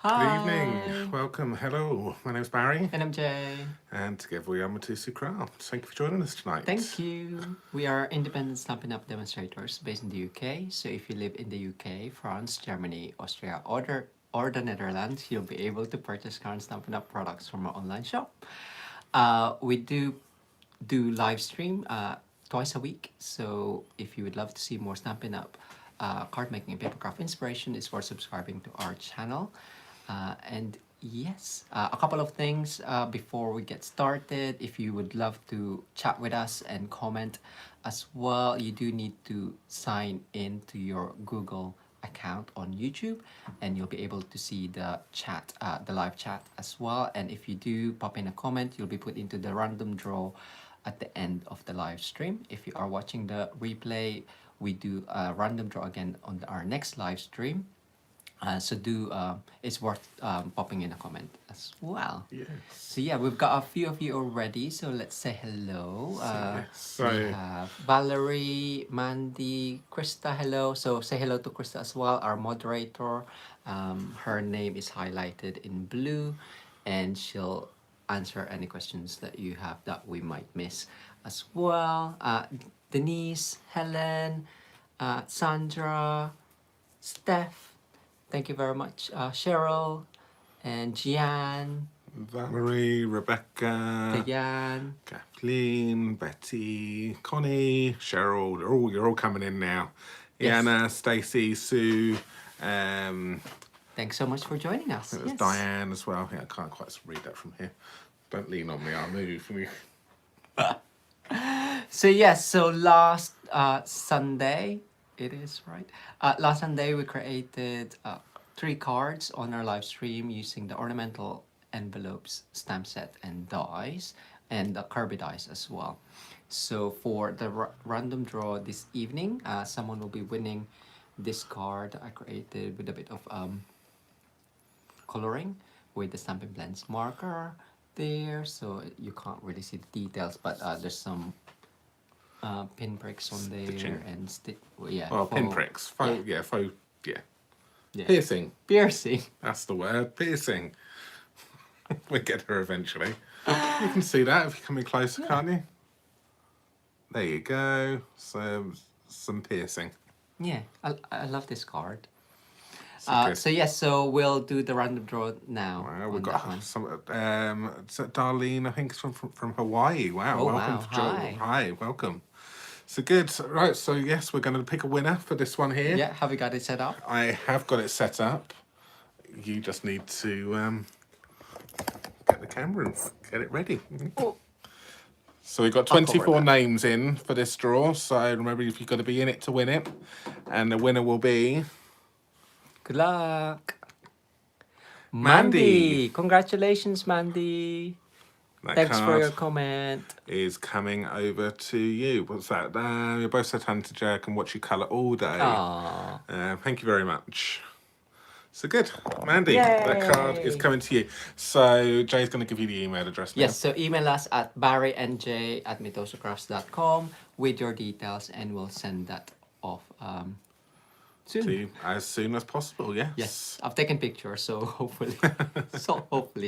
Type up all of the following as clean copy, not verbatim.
Good Hi. evening, welcome, hello, my name's Barry, And I'm Jay. and together we are Mitosu Crafts. Thank you for joining us tonight. Thank you. We are independent Stampin' Up demonstrators based in the UK. So if you live in the UK, France, Germany, Austria, or the Netherlands, you'll be able to purchase current Stampin' Up products from our online shop. We do live stream twice a week. So if you would love to see more Stampin' Up card making and papercraft inspiration, is for subscribing to our channel. And yes, a couple of things before we get started. If you would love to chat with us and comment as well, you do need to sign in to your Google account on YouTube, and you'll be able to see the chat, the live chat as well. And if you do pop in a comment, you'll be put into the random draw at the end of the live stream. If you are watching the replay, we do a random draw again on our next live stream. So it's worth popping in a comment as well. Yes. So yeah, we've got a few of you already. So let's say hello. So We have Valerie, Mandy, Krista. Hello. So say hello to Krista as well, our moderator. Her name is highlighted in blue, and she'll answer any questions that you have that we might miss as well. Denise, Helen, Sandra, Steph. Thank you very much, Cheryl, and Gian, Valerie, Rebecca, Diane. Kathleen, Betty, Connie, Cheryl, you're all coming in now. Yes. Iana, Stacey, Sue, Thanks so much for joining us. there's Diane as well. Yeah, I can't quite read that from here. Don't lean on me, I'll move. So yes, so last Sunday, it is right. Last Sunday we created 3 cards on our live stream using the ornamental envelopes, stamp set, and dies, and the Kirby dies as well. So for the random draw this evening, someone will be winning this card I created with a bit of coloring with the Stampin' Blends marker there. So you can't really see the details, but there's some pinpricks on there. Stitching. And yeah. Well, pinpricks. Yeah. Yeah. Piercing. Piercing. That's the word, piercing. We'll get her eventually. You can see that if you come in closer, can't you? There you go. So some piercing. Yeah, I love this card. Good. So yes, so we'll do the random draw now. Wow, we've on that got one. some. Is that Darlene? I think it's from Hawaii. Wow, Oh, welcome wow. to Joel. Hi, welcome. So good. Right. So yes, we're going to pick a winner for this one here. Yeah, have you got it set up? I have got it set up. You just need to get the camera and get it ready. Oh. So we've got 24 names in for this draw. So remember, if you've got to be in it to win it, and the winner will be Good luck. Mandy. Congratulations, Mandy. that Thanks for card your comment. is coming over to you. What's that? You're both set hand to Jack and watch you colour all day. Aww. Thank you very much. So good, Mandy. Yay. That card is coming to you. So Jay's going to give you the email address now. Yes, so email us at barrynj@mitosocrafts.com with your details, and we'll send that off soon. To you as soon as possible. Yes. Yes, I've taken pictures, so hopefully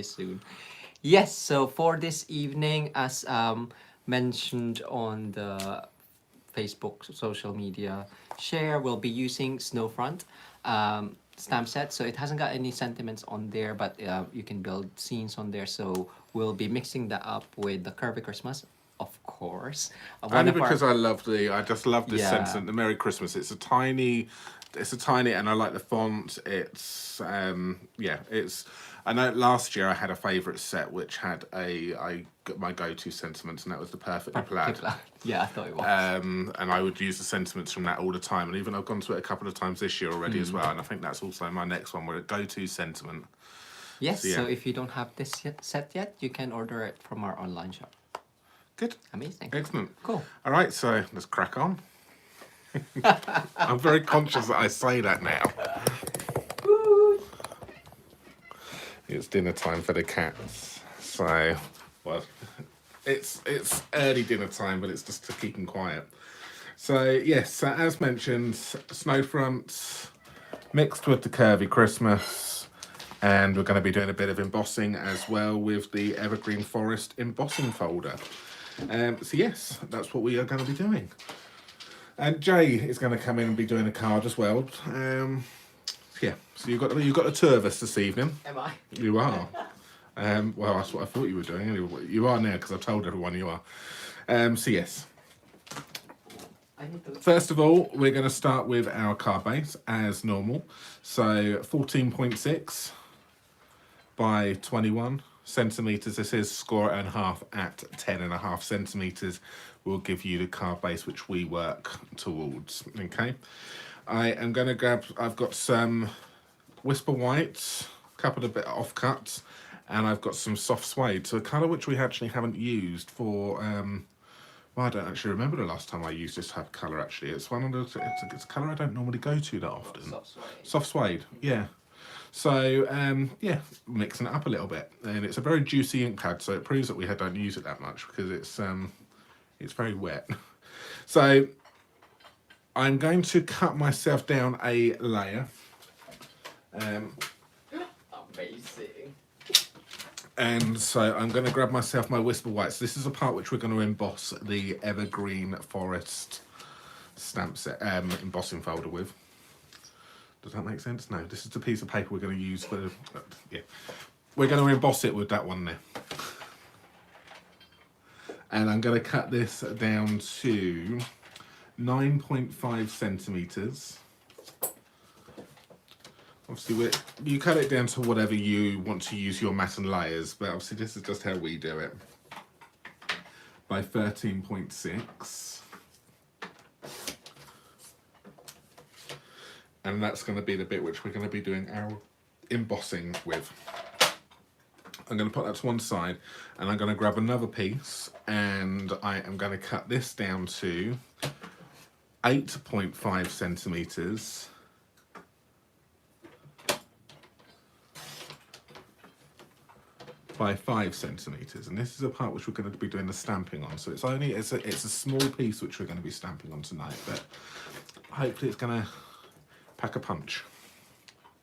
soon. Yes, so for this evening, as mentioned on the Facebook social media share, we'll be using Snowfront stamp set. So it hasn't got any sentiments on there, but you can build scenes on there. So we'll be mixing that up with the Curvy Christmas, of course. Only because I just love this Yeah. sentiment, the Merry Christmas. It's a tiny, and I like the font. It's I know last year I had a favourite set which had I got my go-to sentiments, and that was the Perfectly Plaid. Yeah, I thought it was. And I would use the sentiments from that all the time, and even I've gone to it a couple of times this year already as well, and I think that's also my next one, where a go-to sentiment. Yes, So, yeah. so if you don't have this set yet, you can order it from our online shop. Good. Amazing. Excellent. Cool. All right, so let's crack on. I'm very conscious that I say that now. It's dinner time for the cats. So, well, it's early dinner time, but it's just to keep them quiet. So, yes, as mentioned, Snowfront mixed with the Curvy Christmas. And we're going to be doing a bit of embossing as well with the Evergreen Forest embossing folder. So yes, that's what we are going to be doing. And Jay is going to come in and be doing a card as well. Yeah, so you've got the two of us this evening. Am I? You are. Well, that's what I thought you were doing. Anyway, you are now because I've told everyone you are. So yes. First of all, we're going to start with our card base as normal. So 14.6 by 21 centimeters. This is score it in half at 10.5 centimeters. Will give you the card base which we work towards. Okay. I am going to grab. I've got some Whisper Whites, a couple of bit offcuts, and I've got some soft suede. So a colour which we actually haven't used for. Well, I don't actually remember the last time I used this type of colour. Actually, it's one of the. It's a colour I don't normally go to that often. Soft suede. Soft suede, yeah. So yeah, mixing it up a little bit, and it's a very juicy ink pad, so it proves that we don't use it that much because it's very wet. So I'm going to cut myself down a layer. Amazing. And so I'm going to grab myself my Whisper Whites. This is a part which we're going to emboss the Evergreen Forest stamp set, embossing folder with. Does that make sense? No, this is the piece of paper we're going to use for, yeah. We're going to emboss it with that one there. And I'm going to cut this down to 9.5 centimeters. Obviously, you cut it down to whatever you want to use your mat and layers, but obviously this is just how we do it. By 13.6. And that's going to be the bit which we're going to be doing our embossing with. I'm going to put that to one side, and I'm going to grab another piece, and I am going to cut this down to 8.5 centimeters. By 5 centimeters, and this is a part which we're going to be doing the stamping on. So it's a small piece which we're going to be stamping on tonight, but hopefully it's going to pack a punch.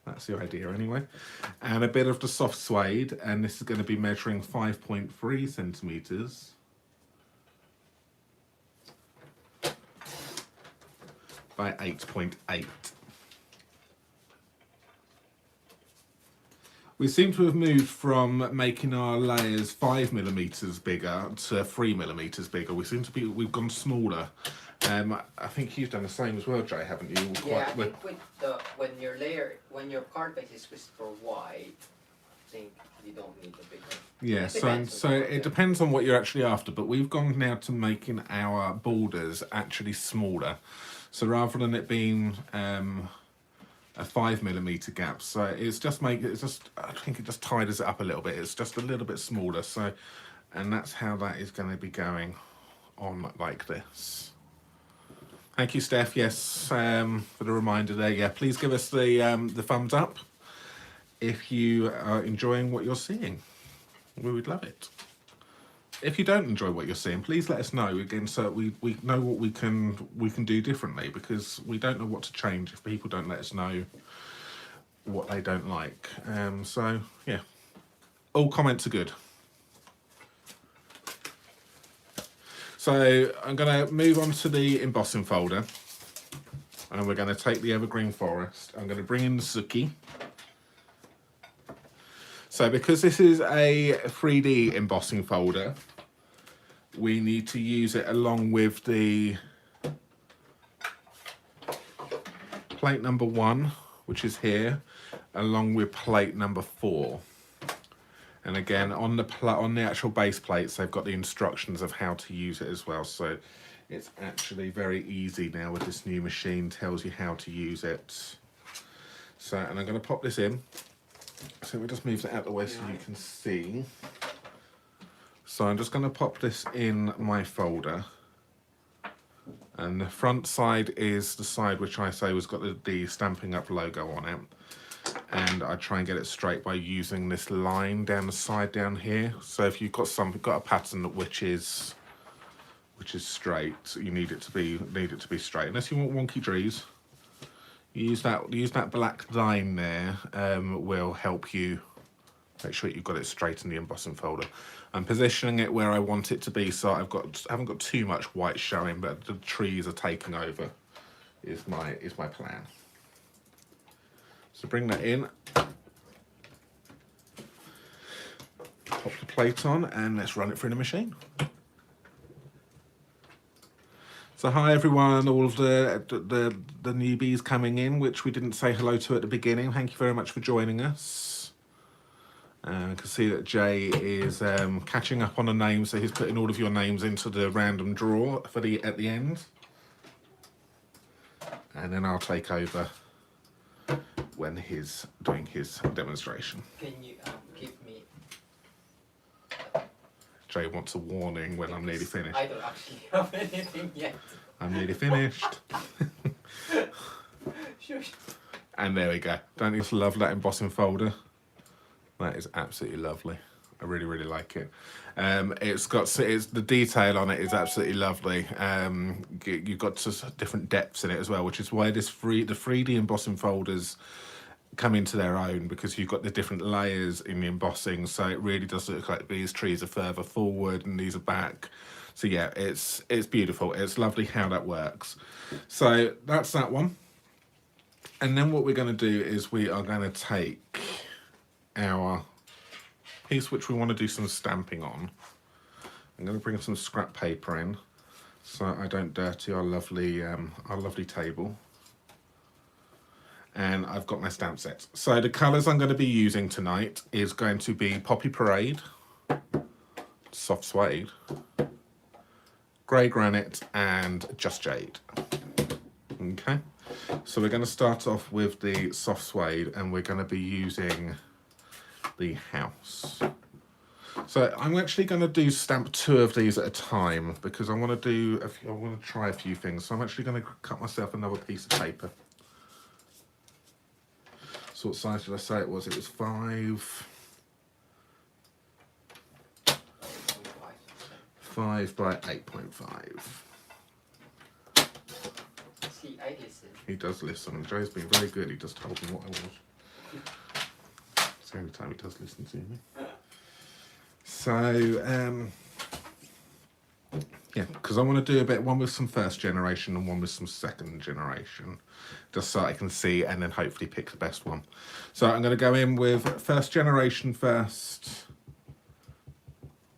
That's the idea anyway. And a bit of the soft suede, and this is going to be measuring 5.3 centimeters by 8.8. We seem to have moved from making our layers 5mm bigger to 3mm bigger. We've gone smaller. I think you've done the same as well, Jay, haven't you? Yeah, I think when your card base is Whisper White, I think you don't need a bigger. Yeah, so it depends on what you're actually after, but we've gone now to making our borders actually smaller. So rather than it being a 5mm gap, so I think it just tidies it up a little bit. It's just a little bit smaller, so, and that's how that is going to be going on like this. Thank you, Steph. Yes, for the reminder there. Yeah, please give us the thumbs up if you are enjoying what you're seeing. We would love it. If you don't enjoy what you're seeing, please let us know again, so we know what we can do differently, because we don't know what to change if people don't let us know what they don't like. So yeah, all comments are good. So I'm going to move on to the embossing folder, and we're going to take the Evergreen Forest. I'm going to bring in the Suki. So because this is a 3D embossing folder, we need to use it along with the plate number 1, which is here, along with plate number 4. And again, on the actual base plates, they've got the instructions of how to use it as well. So it's actually very easy now with this new machine, tells you how to use it. So, and I'm going to pop this in. So we just move that out of the way so you can see. So I'm just going to pop this in my folder. And the front side is the side which I say was got the Stampin' Up logo on it. And I try and get it straight by using this line down the side down here. So if you've got a pattern which is straight, you need it to be straight. Unless you want wonky trees, use that black line there will help you make sure you've got it straight in the embossing folder. I'm positioning it where I want it to be, so I haven't got too much white showing, but the trees are taking over is my plan. So bring that in, pop the plate on, and let's run it through the machine. So hi everyone, all of the newbies coming in, which we didn't say hello to at the beginning. Thank you very much for joining us. I can see that Jay is catching up on the names, so he's putting all of your names into the random draw for at the end. And then I'll take over when he's doing his demonstration. Can you give me? Jay wants a warning when I'm nearly finished. I don't actually have anything yet. I'm nearly finished. Sure. And there we go. Don't you just love that embossing folder? That is absolutely lovely. I really, really like it. It's the detail on it is absolutely lovely. You've got different depths in it as well, which is why the 3D embossing folders come into their own, because you've got the different layers in the embossing, so it really does look like these trees are further forward and these are back. So yeah, it's beautiful. It's lovely how that works. So that's that one. And then what we're going to do is we are going to take our piece which we want to do some stamping on. I'm going to bring some scrap paper in so I don't dirty our lovely table. And I've got my stamp sets. So the colours I'm going to be using tonight is going to be Poppy Parade, Soft Suede, Grey Granite, and Just Jade. Okay, so we're going to start off with the Soft Suede, and we're going to be using the house. So I'm actually going to stamp 2 of these at a time, because I want to try a few things. So I'm actually going to cut myself another piece of paper. So what size did I say it was? It was 5 by 8.5. See, I listen. He does listen. Joe's been very good. He just told me what I was. It's the only time he does listen to me. So, yeah, because I want to do one with some first generation and one with some second generation, just so I can see and then hopefully pick the best one. So I'm going to go in with first generation first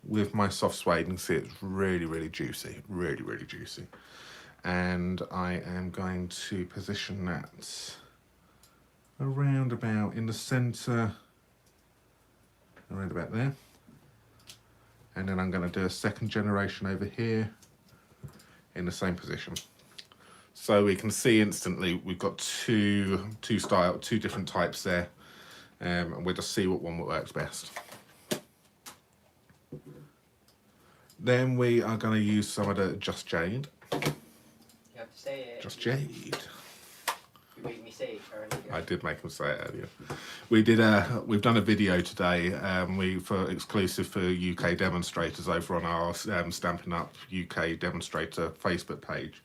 with my soft suede, and see it's really, really juicy, really, really juicy. And I am going to position that around about in the centre, around about there. And then I'm going to do a second generation over here in the same position. So we can see instantly we've got two different types there, and we'll just see what one works best. Then we are going to use some of the Just Jade. You have to say it. Just Jade. You made me say it earlier. I did make him say it earlier. We've done a video today, for exclusive for UK demonstrators over on our Stampin' Up UK demonstrator Facebook page.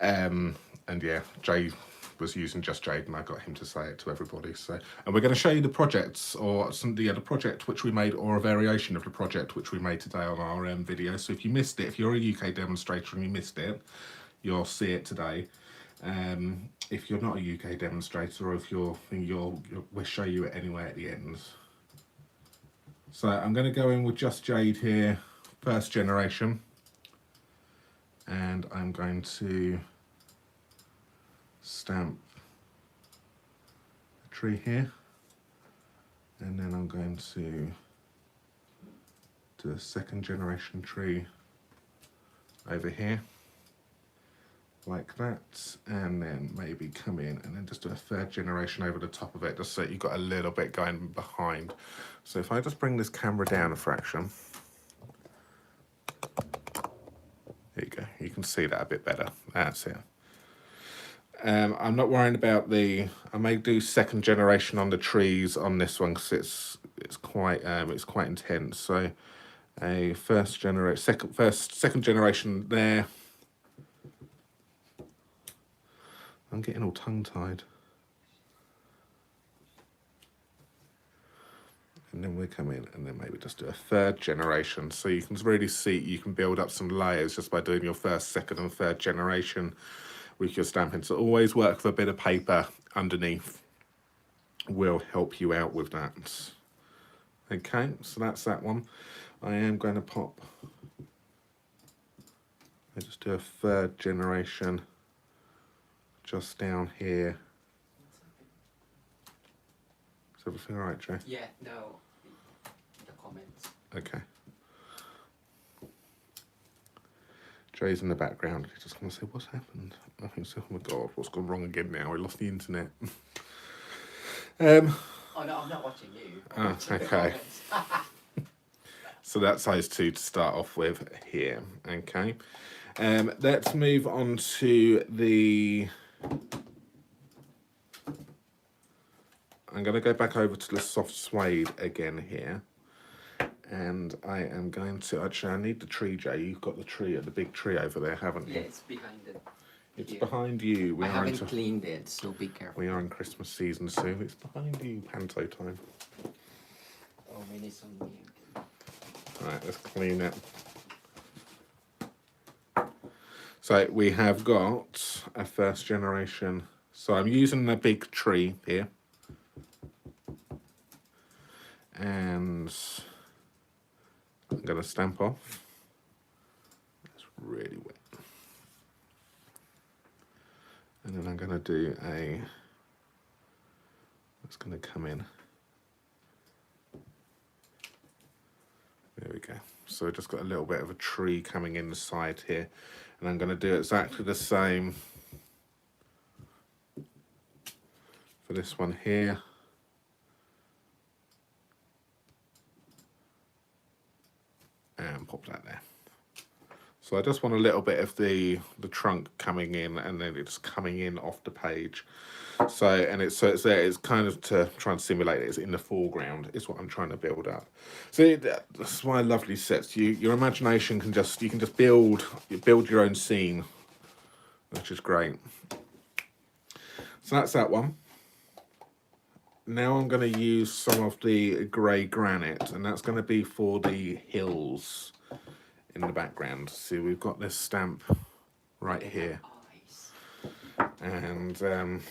And yeah, Jay was using Just Jade, and I got him to say it to everybody. So, and we're going to show you the projects, or the project which we made, or a variation of the project which we made today on our video. So if you missed it, if you're a UK demonstrator and you missed it, you'll see it today. If you're not a UK demonstrator, or if we'll show you it anyway at the end. So I'm going to go in with Just Jade here, first generation, and I'm going to stamp a tree here, and then I'm going to do a second generation tree over here, like that, and then maybe come in and then just do a third generation over the top of it, just so you've got a little bit going behind. So if I just bring this camera down a fraction, there you go, you can see that a bit better. That's it. I'm not worrying about I may do second generation on the trees on this one, because it's quite intense. So a second generation there. I'm getting all tongue-tied. And then we come in and then maybe just do a third generation. So you can really see, you can build up some layers just by doing your first, second and third generation with your stamping. So always work with a bit of paper underneath. Will help you out with that. Okay, so that's that one. I am going to pop, I just do a third generation just down here. Is everything all right, Jay? Yeah, no, the comments. Okay. Jay's in the background. He's just going to say, what's happened? I think so. Oh my God, what's gone wrong again now? We lost the internet. Oh no, I'm not watching you. I'm Oh, watching the okay. comments. So that's those two to start off with here. Okay. Let's move on to the... I'm going to go back over to the soft suede again here. And I am going to... Actually, I need the tree, Jay. You've got the tree, the big tree over there, haven't you? Yeah, it's behind it. It's Here. behind you. I haven't cleaned it, so be careful. We are in Christmas season soon. It's behind you, panto time. Oh, we need some ink. Right, let's clean it. So we have got a first generation. So I'm using the big tree here. And I'm going to stamp off. It's really wet. And then I'm going to do a, it's going to come in. There we go. So we've just got a little bit of a tree coming in the side here. And I'm going to do exactly the same for this one here. And pop that there. So I just want a little bit of the trunk coming in, and then it's coming in off the page. So it's there. It's kind of to try and simulate it. It's in the foreground. Is what I'm trying to build up. So that's why I love these sets. Your imagination can just build your own scene, which is great. So that's that one. Now I'm going to use some of the grey granite, and that's going to be for the hills in the background. See, we've got this stamp right here, and I'm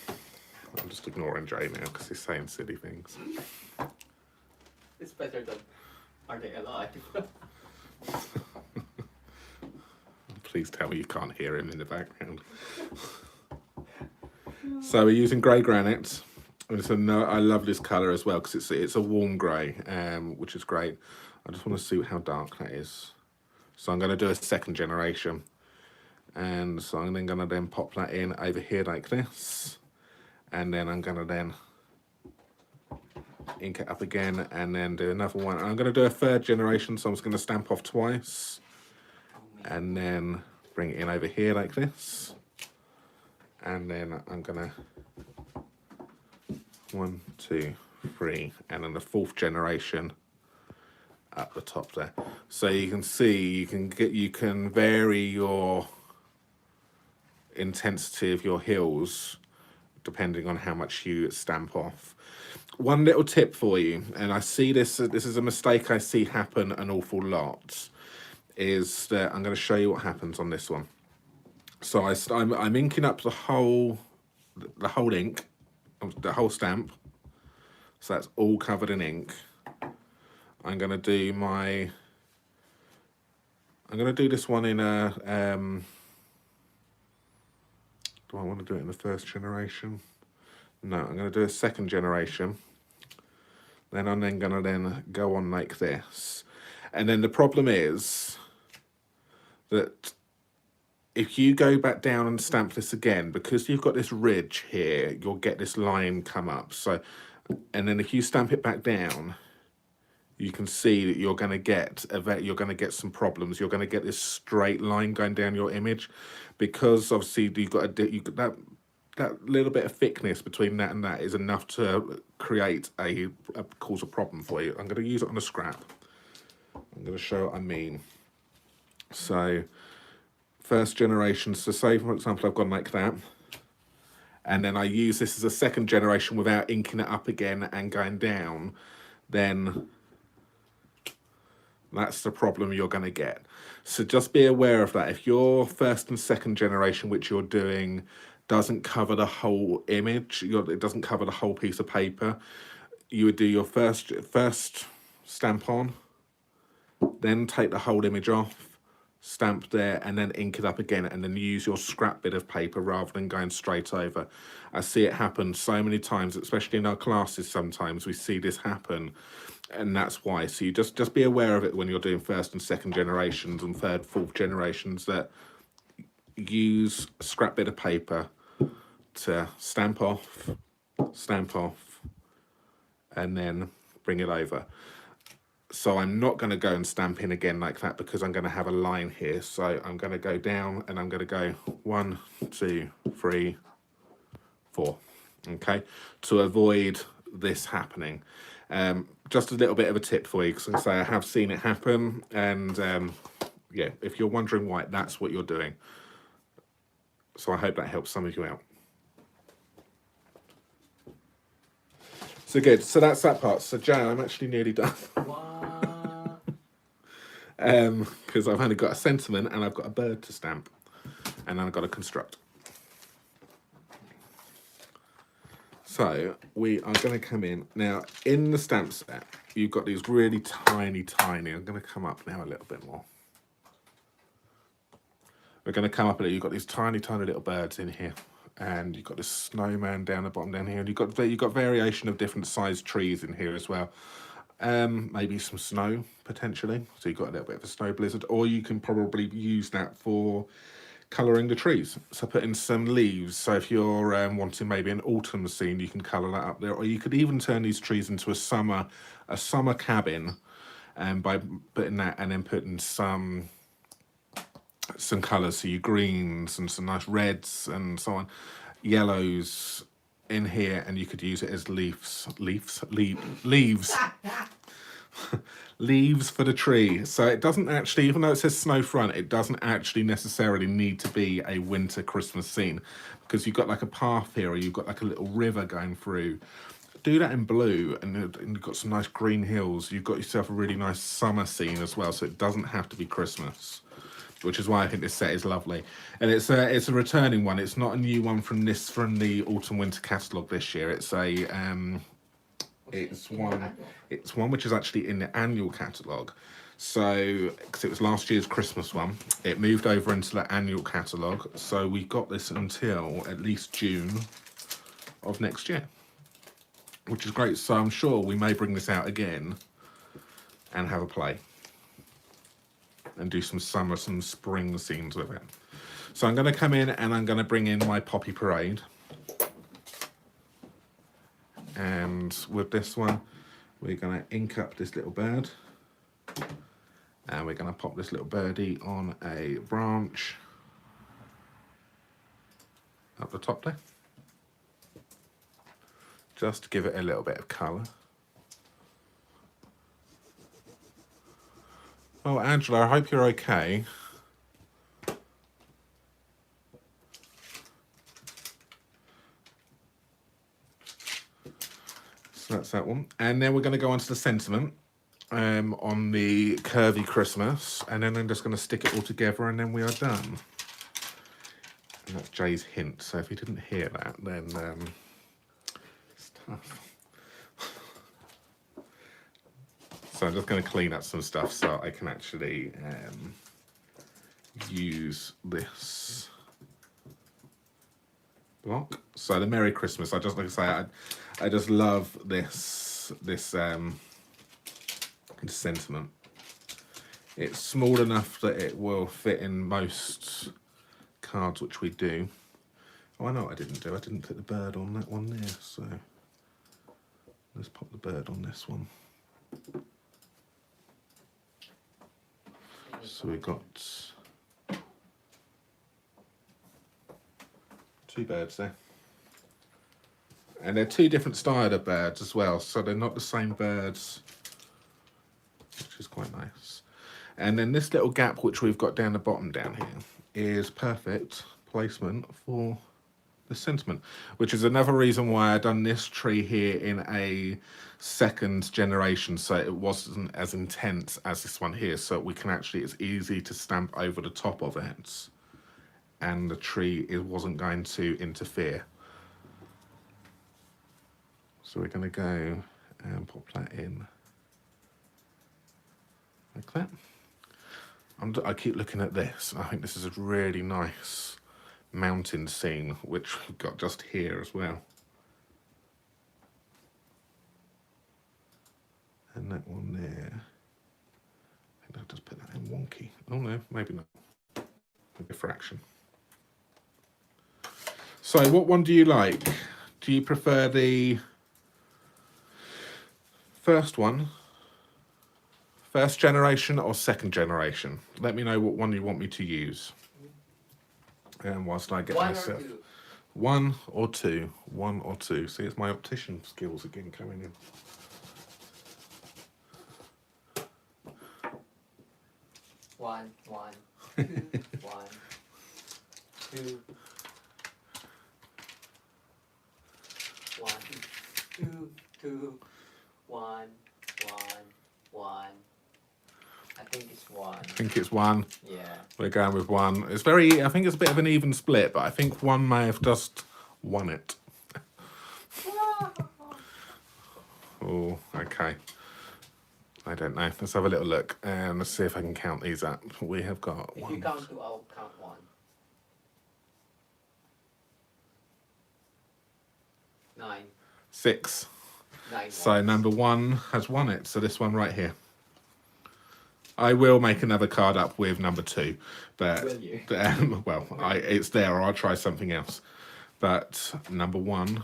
just ignoring Jay now because he's saying silly things. It's better than Are They Alive? Please tell me you can't hear him in the background. So we're using grey granite. And I love this colour as well because it's a warm grey, which is great. I just want to see how dark that is. So I'm going to do a second generation. And so I'm then going to pop that in over here like this. And then I'm going to then ink it up again and then do another one. I'm going to do a third generation, so I'm just going to stamp off twice. And then bring it in over here like this. And then I'm going to... 1, 2, 3, and then the fourth generation at the top there. So you can see you can vary your intensity of your hills depending on how much you stamp off. One little tip for you, and I see this is a mistake I see happen an awful lot, is that I'm going to show you what happens on this one. So I'm inking up the whole ink. The whole stamp, so that's all covered in ink. I'm going to do this one in a, do I want to do it in the first generation? No, I'm going to do a second generation. Then I'm then going to go on like this. And then the problem is that if you go back down and stamp this again, because you've got this ridge here, you'll get this line come up. So, and then if you stamp it back down, you can see that you're going to get some problems. You're going to get this straight line going down your image, because obviously you've got that little bit of thickness between that and that is enough to create cause a problem for you. I'm going to use it on a scrap. I'm going to show what I mean. So. First generation, so say for example I've gone like that, and then I use this as a second generation without inking it up again and going down, then that's the problem you're going to get. So just be aware of that. If your first and second generation, which you're doing, doesn't cover the whole image, it doesn't cover the whole piece of paper, you would do your first stamp on, then take the whole image off, stamp there, and then ink it up again, and then use your scrap bit of paper rather than going straight over. I see it happen so many times, especially in our classes. Sometimes we see this happen, and that's why. So you just be aware of it when you're doing first and second generations and third, fourth generations, that use a scrap bit of paper to stamp off, and then bring it over. So I'm not going to go and stamp in again like that, because I'm going to have a line here. So I'm going to go down and I'm going to go 1, 2, 3, 4. Okay, to avoid this happening. Just a little bit of a tip for you, because I say I have seen it happen, and yeah, if you're wondering why, that's what you're doing. So I hope that helps some of you out. So good. So that's that part. So Jan, I'm actually nearly done. Because I've only got a sentiment and I've got a bird to stamp, and then I've got to construct. So we are going to come in now. In the stamp set, you've got these really tiny. I'm going to come up now a little bit more. We're going to come up a little. You've got these tiny little birds in here, and you've got this snowman down the bottom down here, and you've got variation of different sized trees in here as well. Maybe some snow potentially, so you've got a little bit of a snow blizzard, or you can probably use that for colouring the trees. So put in some leaves. So if you're wanting maybe an autumn scene, you can colour that up there, or you could even turn these trees into a summer cabin, by putting that, and then putting some colours, so your greens and some nice reds and so on, yellows in here, and you could use it as leaves leaves for the tree. So it doesn't actually, even though it says snow front, it doesn't actually necessarily need to be a winter Christmas scene, because you've got like a path here, or you've got like a little river going through. Do that in blue, and you've got some nice green hills. You've got yourself a really nice summer scene as well, so it doesn't have to be Christmas, which is why I think this set is lovely. And it's a returning one. It's not a new one from the autumn winter catalogue this year. It's one which is actually in the annual catalogue. So, because it was last year's Christmas one, it moved over into the annual catalogue. So we got this until at least June of next year, which is great. So I'm sure we may bring this out again and have a play and do some summer, some spring scenes with it. So I'm going to come in and I'm going to bring in my Poppy Parade. And with this one, we're going to ink up this little bird. And we're going to pop this little birdie on a branch up the top there, just to give it a little bit of colour. Oh, Angela, I hope you're okay. So that's that one. And then we're going to go on to the sentiment on the curvy Christmas. And then I'm just going to stick it all together, and then we are done. And that's Jay's hint. So if you didn't hear that, then it's tough. So I'm just going to clean up some stuff so I can actually use block. So the Merry Christmas. I just, like I say, I just love this sentiment. It's small enough that it will fit in most cards, which we do. Oh, I know what I didn't do. I didn't put the bird on that one there. So let's pop the bird on this one. So we've got 2 birds there. And they're 2 different style of birds as well, so they're not the same birds, which is quite nice. And then this little gap which we've got down the bottom down here is perfect placement for the sentiment, which is another reason why I done this tree here in a second generation, so it wasn't as intense as this one here, so we can actually, it's easy to stamp over the top of it and the tree, it wasn't going to interfere. So we're going to go and pop that in like that. I keep looking at this. I think this is a really nice mountain scene, which we've got just here as well. And that one there. I think I'll just put that in wonky. Oh no, maybe not. Maybe a fraction. So what one do you like? Do you prefer the first one, first generation, or second generation? Let me know what one you want me to use. And whilst I get myself... One or two. One or two. See, it's my optician skills again coming in. One, two, one, two, one, two, one. I think it's one. I think it's one. Yeah. We're going with one. It's very, I think it's a bit of an even split, but I think one may have just won it. Oh, okay. I don't know. Let's have a little look and let's see if I can count these up. We have got If one. you count two, I'll count one. 9. 6. 9. So number one has won it. So this one right here. I will make another card up with number 2, but Will you? Well, it's there, or I'll try something else. But number 1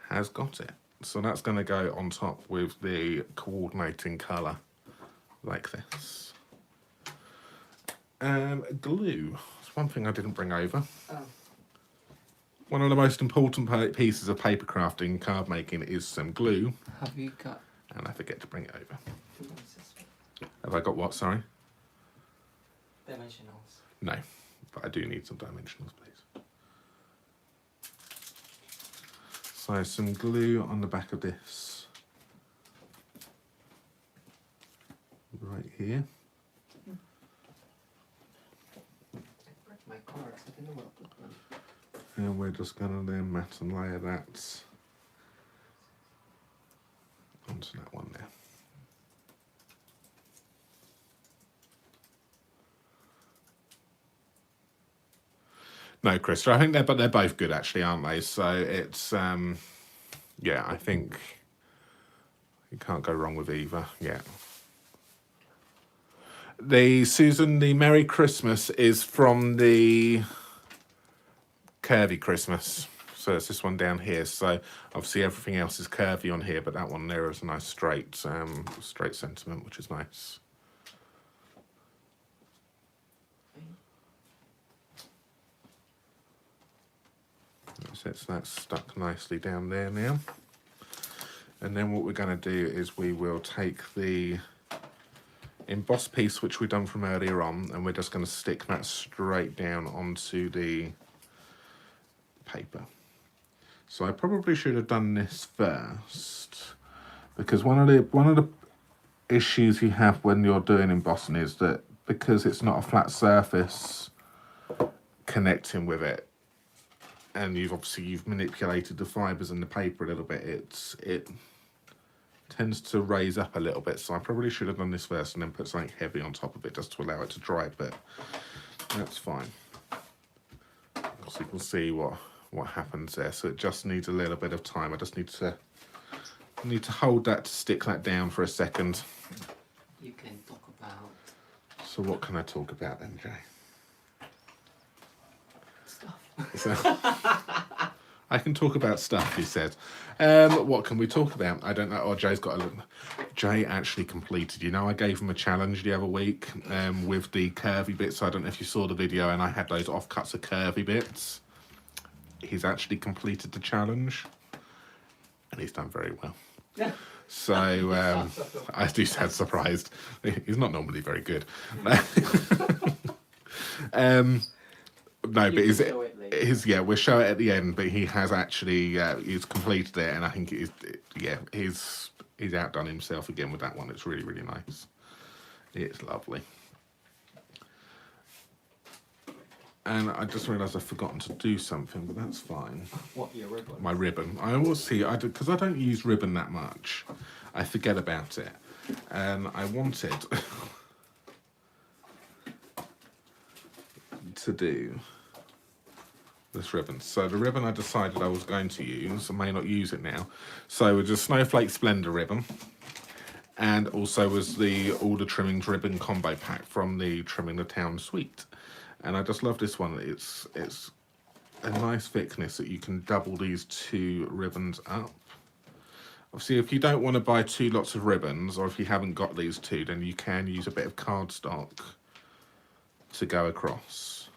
has got it. So that's going to go on top with the coordinating colour, like this. Glue. It's one thing I didn't bring over. Oh. One of the most important pieces of paper crafting, card making, is some glue. Have you got... And I forget to bring it over. dimensions? Have I got what, sorry? Dimensionals. No, but I do need some dimensionals, please. So some glue on the back of this. Right here. I broke my cards. I don't know where to put them. And we're just going to then mat and layer that onto that one there. No, Chris, I think they're both good actually, aren't they? So it's yeah, I think you can't go wrong with either. Yeah. The Susan, the Merry Christmas is from the Curvy Christmas. So it's this one down here. So obviously everything else is curvy on here, but that one there is a nice straight sentiment, which is nice. So that's stuck nicely down there now. And then what we're going to do is we will take the emboss piece which we've done from earlier on, and we're just going to stick that straight down onto the paper. So I probably should have done this first, because one of the issues you have when you're doing embossing is that because it's not a flat surface connecting with it, and you've manipulated the fibres and the paper a little bit, it tends to raise up a little bit. So I probably should have done this first and then put something heavy on top of it just to allow it to dry, but that's fine. So you can see what happens there. So it just needs a little bit of time. I just need to hold that to stick that down for a second. You can talk about... So what can I talk about then, Jay? stuff. So, I can talk about stuff, he said. What can we talk about? I don't know. Oh, Jay's got a look. Jay actually completed. You know, I gave him a challenge the other week with the curvy bits. I don't know if you saw the video, and I had those offcuts of curvy bits. He's actually completed the challenge, and he's done very well. So I do sound surprised. He's not normally very good. No, but is it? Show it later. yeah, we'll show it at the end, but he has actually he's completed it, and I think he's outdone himself again with that one. It's really, really nice. It's lovely. And I just realised I've forgotten to do something, but that's fine. What, your ribbon? My ribbon. I always see, because I don't use ribbon that much, I forget about it. And I wanted to do this ribbon. So the ribbon I decided I was going to use, I may not use it now. So with just Snowflake Splendor ribbon, and also was the All the Trimmings ribbon combo pack from the Trimming the Town suite. And I just love this one. It's a nice thickness that you can double these two ribbons up. Obviously, if you don't want to buy two lots of ribbons, or if you haven't got these two, then you can use a bit of cardstock to go across.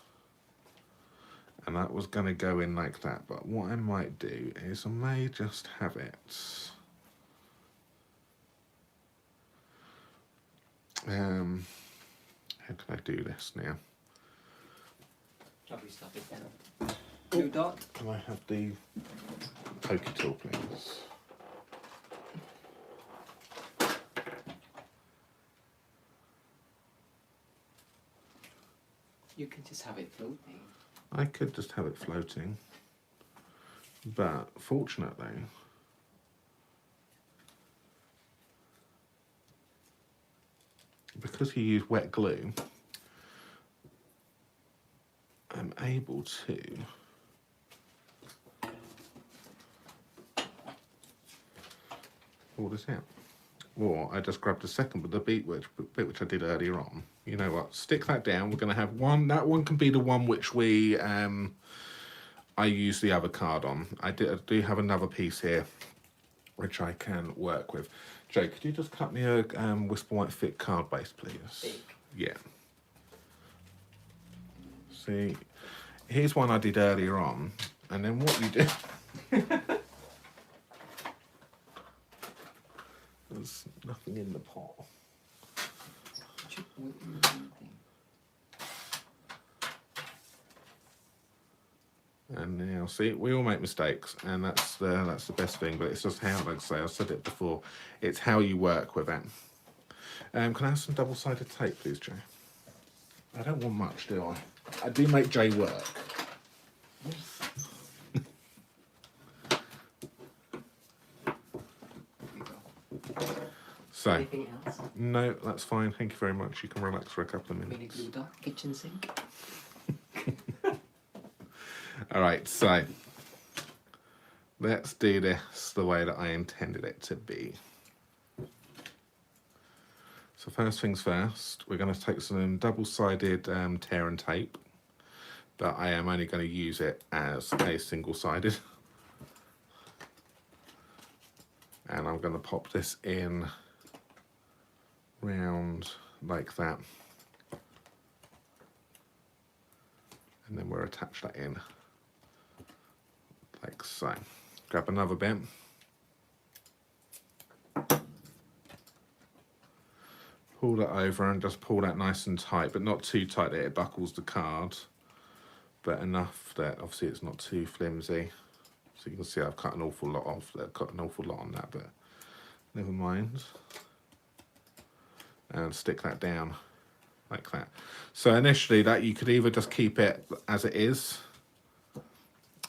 And that was going to go in like that. But what I might do is I may just have it. How can I do this now? Shall we stop it then? Blue dot? Can I have the pokey tool, please? You can just have it floating. I could just have it floating, but fortunately, because you use wet glue, I'm able to pull this out. Or I just grabbed a second with the bit which I did earlier on. You know what? Stick that down. We're going to have one. That one can be the one which we I use the other card on. I do have another piece here which I can work with. Joe, could you just cut me a Whisper White thick card base, please? Thick. Yeah. See, here's one I did earlier on, and then what you do. There's nothing in the pot. And now, see, we all make mistakes, and that's the best thing. But it's just how, like I say, I said it before. It's how you work with it. Can I have some double-sided tape, please, Jay? I don't want much, do I? I do make Jay work. So, anything else? No, that's fine. Thank you very much. You can relax for a couple of Mini minutes. glue dot, kitchen sink. All right, so let's do this the way that I intended it to be. So first things first, we're going to take some double-sided tear and tape, but I am only going to use it as a single-sided. And I'm going to pop this in round like that. And then we'll attach that in like so. Grab another bit. Pull that over and just pull that nice and tight, but not too tight that it buckles the card, but enough that obviously it's not too flimsy. So you can see I've cut an awful lot off there, cut an awful lot on that, but never mind. And stick that down like that. So initially that you could either just keep it as it is,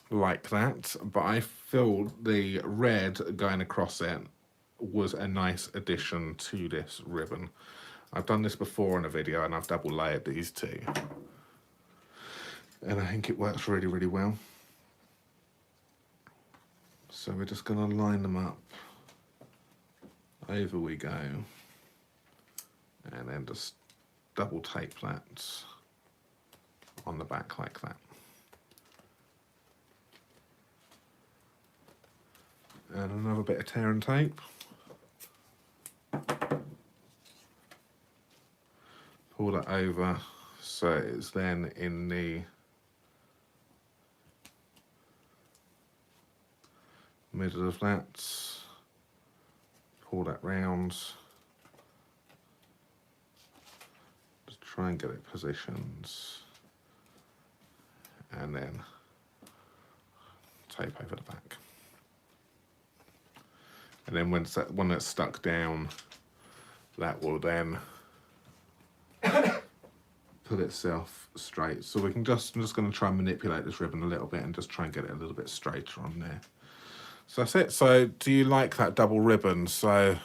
like that, but I feel the red going across it was a nice addition to this ribbon. I've done this before in a video and I've double layered these two. And I think it works really, really well. So we're just going to line them up. Over we go. And then just double tape that on the back like that. And another bit of tear and tape. Pull that over so it's then in the middle of that. Pull that round. Just try and get it positioned. And then tape over the back. And then when that's stuck down, that will then pull itself straight. So we can I'm just going to try and manipulate this ribbon a little bit and just try and get it a little bit straighter on there. So that's it. So do you like that double ribbon? So,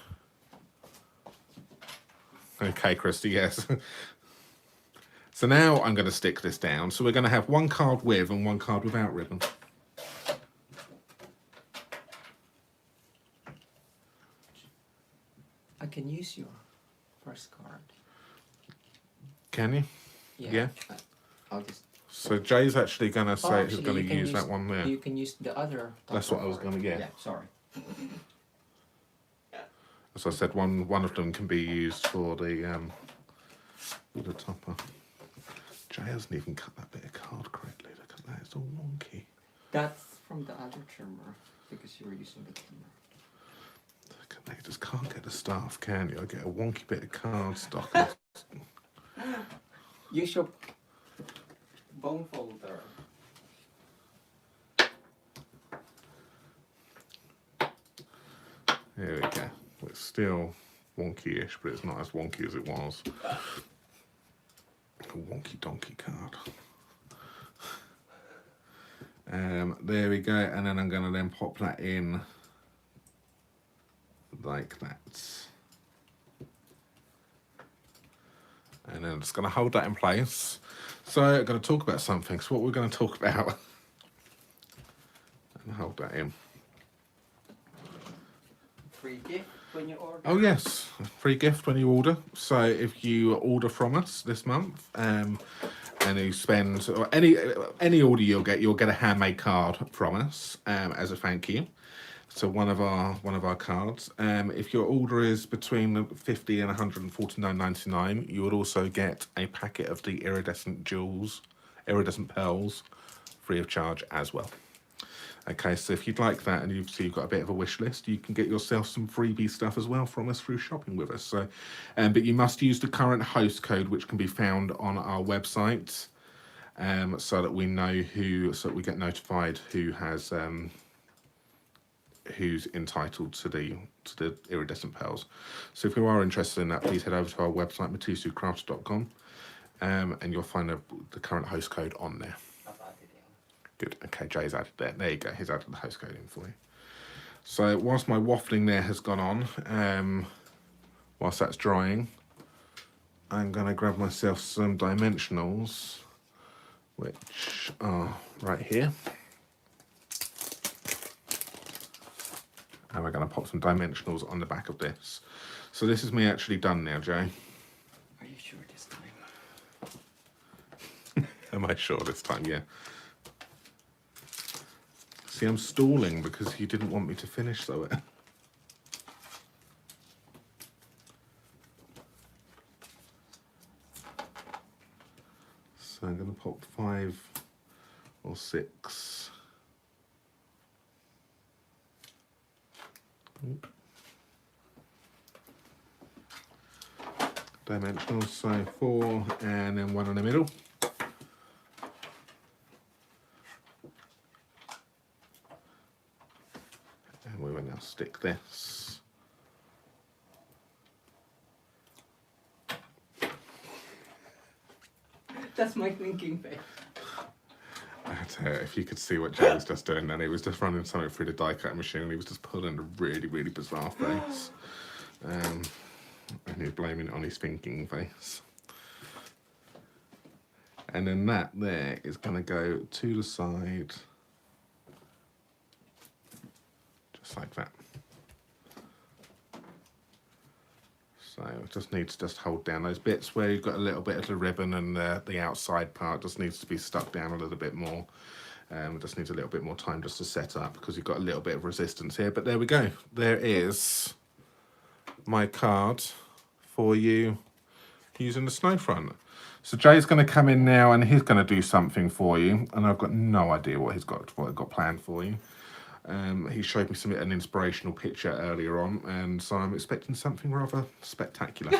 okay, Christy, yes. So now I'm going to stick this down. So we're going to have one card with and one card without ribbon. I can use your first card. Can you? Yeah. I'll just. So Jay's actually going to say he's going to you use that one there. You can use the other. That's what I was going to get. Yeah, sorry. As I said, one of them can be used for the topper. Jay hasn't even cut that bit of card correctly. Look at that, it's all wonky. That's from the other trimmer because you were using the trimmer. Look at that, you just can't get the staff, can you? I get a wonky bit of card stock. Use your bone folder. There we go. It's still wonky-ish, but it's not as wonky as it was. A wonky donkey card. There we go, and then I'm going to then pop that in like that. And then I'm just going to hold that in place. So I'm going to talk about something. So what we're going to talk about, and hold that in. Free gift when you order. Oh yes, free gift when you order. So if you order from us this month, and you spend or any order you'll get a handmade card from us as a thank you. So one of our cards. If your order is between $50 and $149.99, you would also get a packet of the iridescent pearls, free of charge as well. Okay, so if you'd like that and you've got a bit of a wish list, you can get yourself some freebie stuff as well from us through shopping with us. So, but you must use the current host code, which can be found on our website, so that we know so that we get notified who has who's entitled to the iridescent pearls. So if you are interested in that, please head over to our website mitosucrafts.com, and you'll find the current host code on there. Good. Okay, Jay's added there. There you go. He's added the host code in for you. So whilst my waffling there has gone on, whilst that's drying, I'm going to grab myself some dimensionals, which are right here. And we're going to pop some dimensionals on the back of this. So this is me actually done now, Jay. Are you sure this time? Am I sure this time? Yeah. See, I'm stalling because you didn't want me to finish, so So I'm going to pop 5 or 6. Dimensionals, so 4 and then 1 in the middle. And we will now stick this. That's my thinking face. I tell you, if you could see what Jay was just doing then, he was just running something through the die cutting machine and he was just pulling a really, really bizarre face. And he was blaming it on his thinking face. And then that there is going to go to the side, just like that. So it just needs to just hold down those bits where you've got a little bit of the ribbon and the outside part just needs to be stuck down a little bit more. It just needs a little bit more time just to set up because you've got a little bit of resistance here. But there we go. There is my card for you using the snow front. So Jay's going to come in now and he's going to do something for you. And I've got no idea what he's got planned for you. He showed me an inspirational picture earlier on, and so I'm expecting something rather spectacular.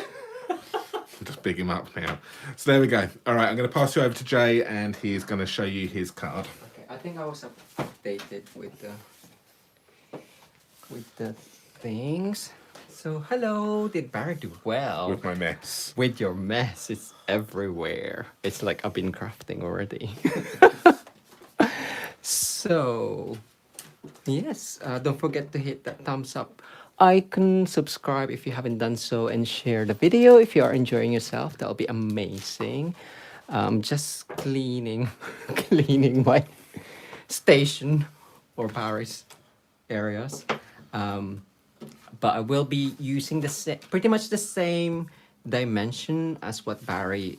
Just big him up now. So there we go. All right, I'm going to pass you over to Jay, and he's going to show you his card. Okay, I think I was updated with the things. So hello, did Barry do well? With my mess. With your mess, it's everywhere. It's like I've been crafting already. So yes, don't forget to hit that thumbs up icon, subscribe if you haven't done so, and share the video if you are enjoying yourself. That'll be amazing. Just cleaning, cleaning my station or Paris areas. But I will be using pretty much the same dimension as what Barry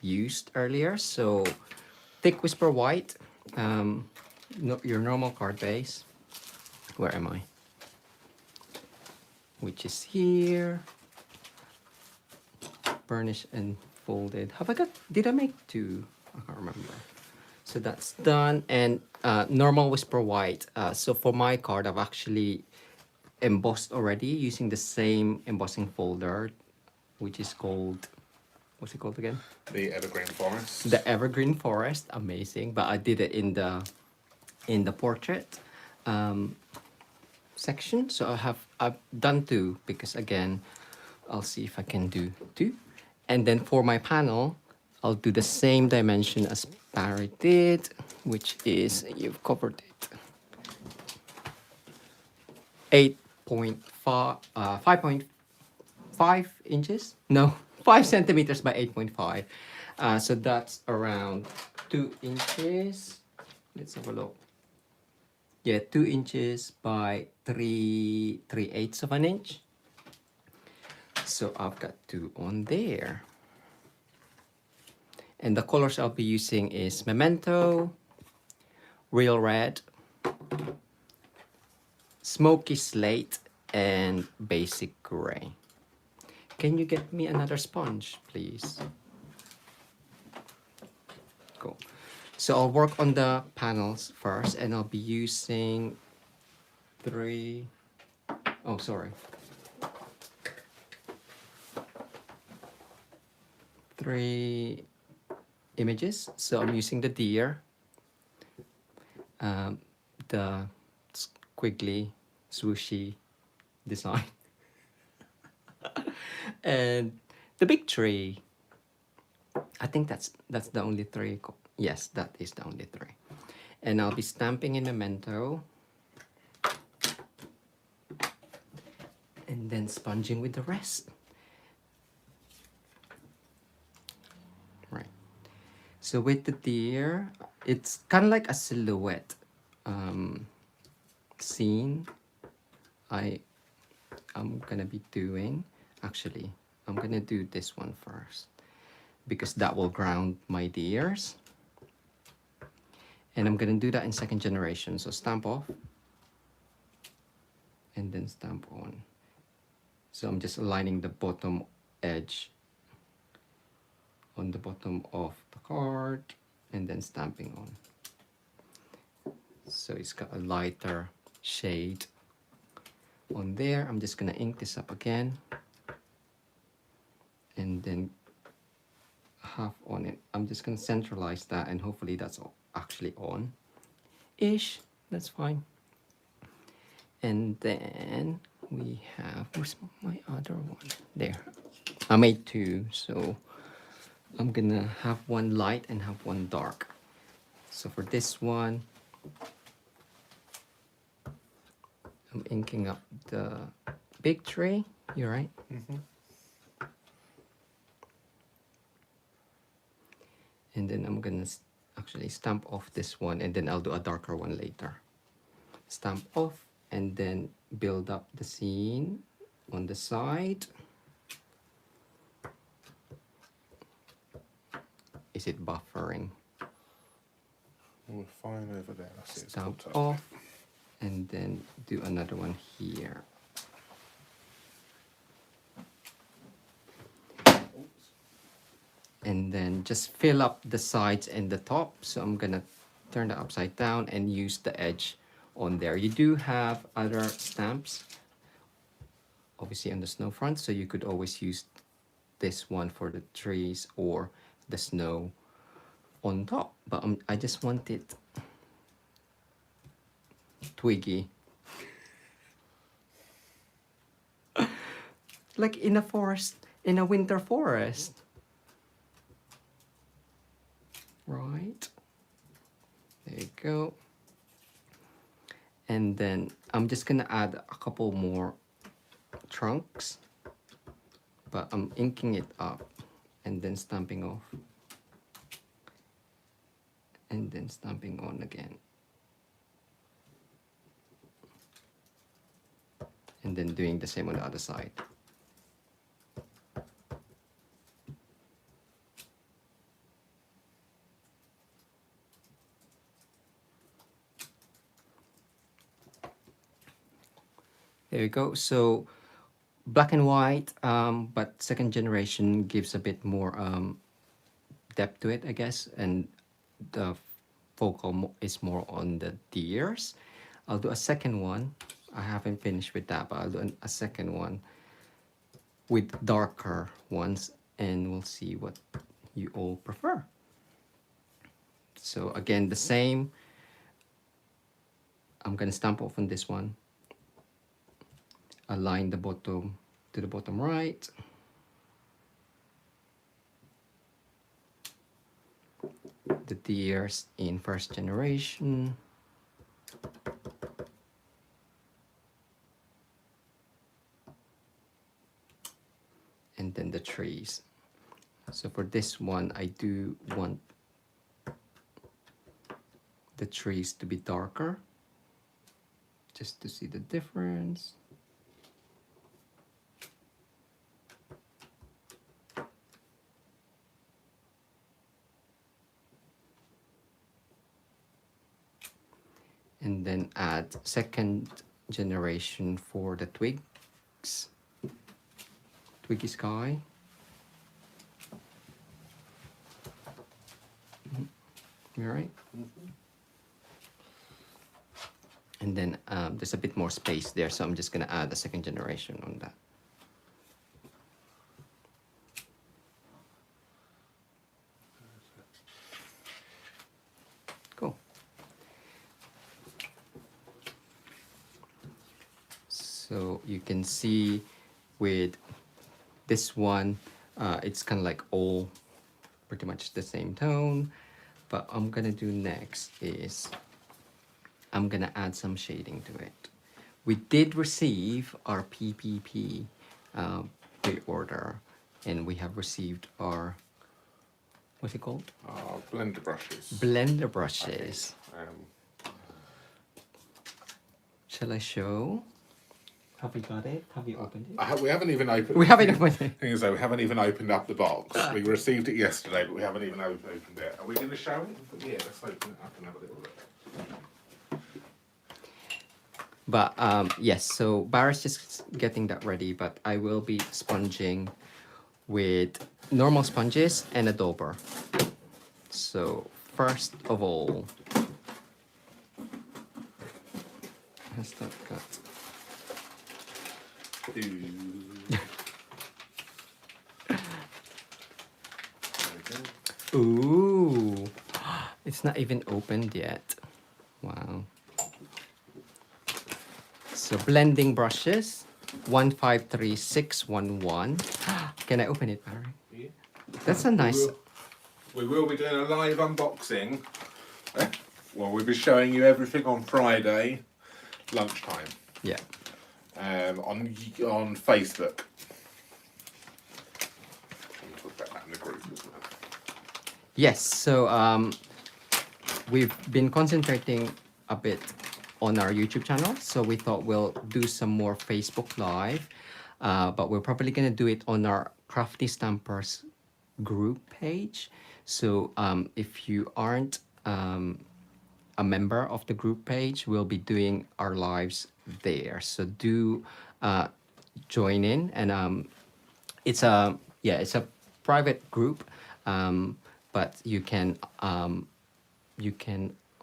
used earlier. So thick whisper white, your normal card base. Where am I? Which is here. Burnished and folded. Did I make two? I can't remember. So that's done. And normal whisper white. So for my card, I've actually embossed already using the same embossing folder, which is called, what's it called again? The Evergreen Forest. The Evergreen Forest. Amazing. But I did it in the portrait section. So I've done two, because again, I'll see if I can do two. And then for my panel, I'll do the same dimension as Barry did, which is, you've covered it, 5.5 inches. No, 5 centimeters by 8.5. So that's around 2 inches. Let's have a look. Yeah, 2 inches by 3/8 of an inch. So I've got 2 on there. And the colors I'll be using is Memento, Real Red, Smoky Slate, and Basic Gray. Can you get me another sponge, please? Cool. So I'll work on the panels first, and I'll be using 3 images. So I'm using the deer, the squiggly, swooshy design, and the big tree. I think that's the only 3. Yes, that is the only 3. And I'll be stamping in Memento, and then sponging with the rest. Right. So with the deer, it's kind of like a silhouette scene. I'm gonna be doing, actually, I'm gonna do this one first, because that will ground my deers. And I'm gonna do that in second generation. So stamp off, and then stamp on. So I'm just aligning the bottom edge on the bottom of the card, and then stamping on. So it's got a lighter shade on there. I'm just gonna ink this up again, and then half on it. I'm just gonna centralize that, and hopefully that's actually on ish. That's fine. And then we have, where's my other one? There. I made 2, so I'm gonna have one light and have one dark. So for this one, I'm inking up the big tree. You're right. And then I'm gonna actually stamp off this one, and then I'll do a darker one later. Stamp off, and then build up the scene on the side. Is it buffering? We're fine over there. I see it's Stamp caught up. off, and then do another one here. And then just fill up the sides and the top. So I'm gonna turn that upside down and use the edge on there. You do have other stamps, obviously on the snow front, so you could always use this one for the trees or the snow on top. But I just want it twiggy. Like in a forest, in a winter forest. Right. There you go. And then I'm just gonna add a couple more trunks, but I'm inking it up and then stamping off. And then stamping on again. And then doing the same on the other side. There you go. So black and white, but second generation gives a bit more depth to it, I guess, and the focal is more on the deers. I'll do a second one. I haven't finished with that, but I'll do a second one with darker ones, and we'll see what you all prefer. So again, the same. I'm gonna stamp off on this one. Align the bottom to the bottom right. The deers in first generation. And then the trees. So for this one, I do want the trees to be darker, just to see the difference. And then add second generation for the twigs. Twiggy sky. You all right? And then there's a bit more space there, so I'm just gonna add a second generation on that. Cool. So you can see with this one, it's kind of like all pretty much the same tone. But I'm gonna do next is I'm gonna add some shading to it. We did receive our PPP pre-order, and we have received our, what's it called? Blender brushes. Blender brushes. Shall I show? Have we got it? Have we opened it? We haven't even opened. We haven't opened it. Thing is, though, we haven't even opened up the box. We received it yesterday, but we haven't even opened it. Are we going to show it? Yeah, let's open it up and have a little look. But yes, so Barry's just getting that ready, but I will be sponging with normal sponges and a dauber. So first of all, has that got? Ooh, it's not even opened yet. Wow. So blending brushes, 153611. Can I open it, Barry? Yeah. That's a nice. We will be doing a live unboxing. Well, we'll be showing you everything on Friday, lunchtime. Yeah. On Facebook. We'll talk about that in the group as well. Yes. So we've been concentrating a bit on our YouTube channel, so we thought we'll do some more Facebook Live, but we're probably gonna do it on our Crafty Stampers group page. So if you aren't a member of the group page, we'll be doing our lives there. So do join in, and it's a private group, but you can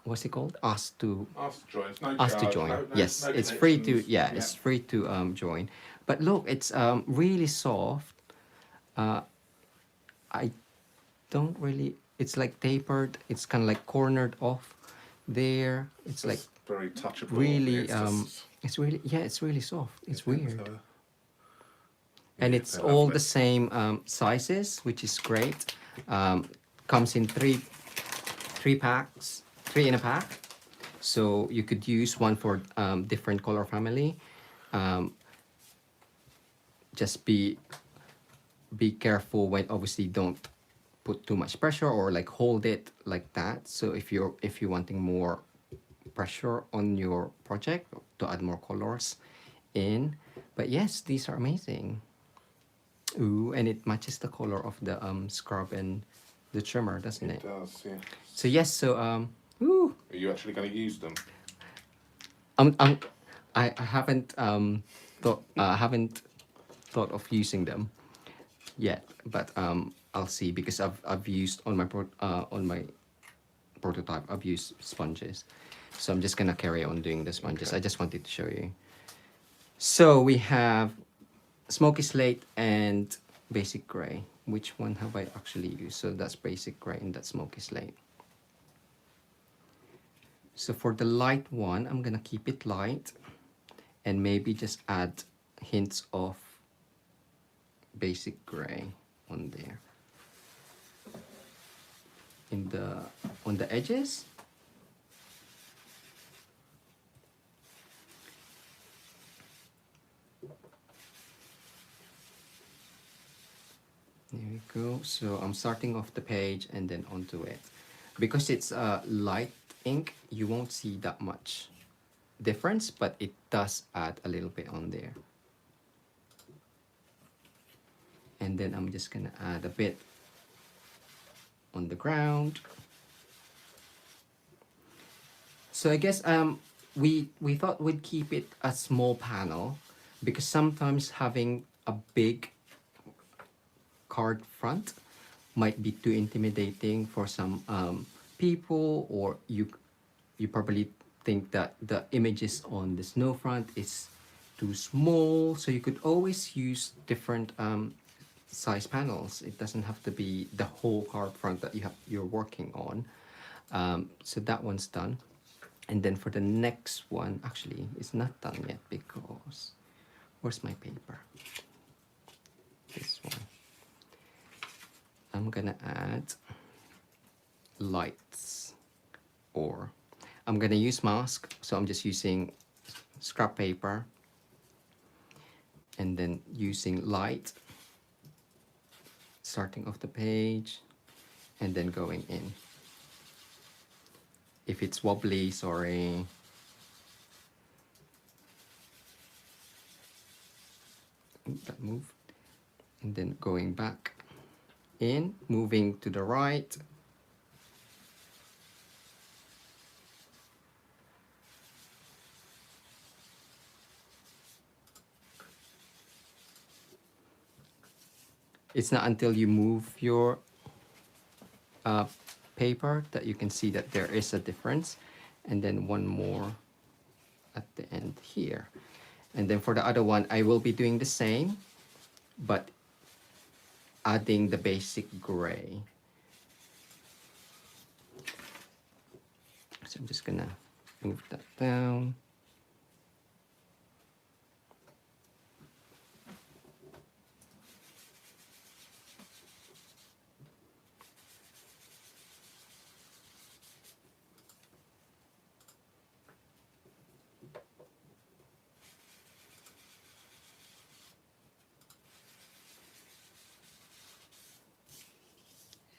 what's it called? Ask to join. It's no Ask to charge, join. no Yes, it's free to it's free to join. But look, it's really soft. I don't really. It's like tapered. It's kind of like cornered off there. It's like very touchable. really It's just, it's really, yeah, it's really soft. It's weird. so, And yeah, it's they're all lovely. the same sizes, which is great. Comes in three packs, three in a pack. So you could use one for different color family. Just be careful when, obviously, don't put too much pressure or like hold it like that. So if you're wanting more pressure on your project to add more colors in. But yes, these are amazing. Ooh, and it matches the color of the scrub and the trimmer, doesn't It it? does, yeah. So yes, so ooh, Are you actually going to use them? I'm I haven't haven't thought of using them yet, but I'll see, because I've used on my prototype, I've used sponges, so I'm just gonna carry on doing the sponges. Okay. I just wanted to show you. So we have smoky slate and basic gray. Which one have I actually used? So that's basic gray and that's smoky slate. So for the light one, I'm gonna keep it light and maybe just add hints of basic gray on there. On the edges. There we go. So I'm starting off the page and then onto it. Because it's light ink, you won't see that much difference, but it does add a little bit on there. And then I'm just gonna add a bit on the ground. So I guess we thought we'd keep it a small panel, because sometimes having a big card front might be too intimidating for some people, or you probably think that the images on the snow front is too small. So you could always use different size panels. It doesn't have to be the whole card front that you're working on. So that one's done. And then for the next one, actually, it's not done yet, because where's my paper? This one. I'm gonna add lights, or I'm gonna use mask. So I'm just using scrap paper and then using light, starting off the page and then going in. If it's wobbly, sorry. That moved. And then going back in, moving to the right. It's not until you move your paper that you can see that there is a difference. And then one more at the end here. And then for the other one, I will be doing the same, but adding the basic gray. So I'm just gonna move that down.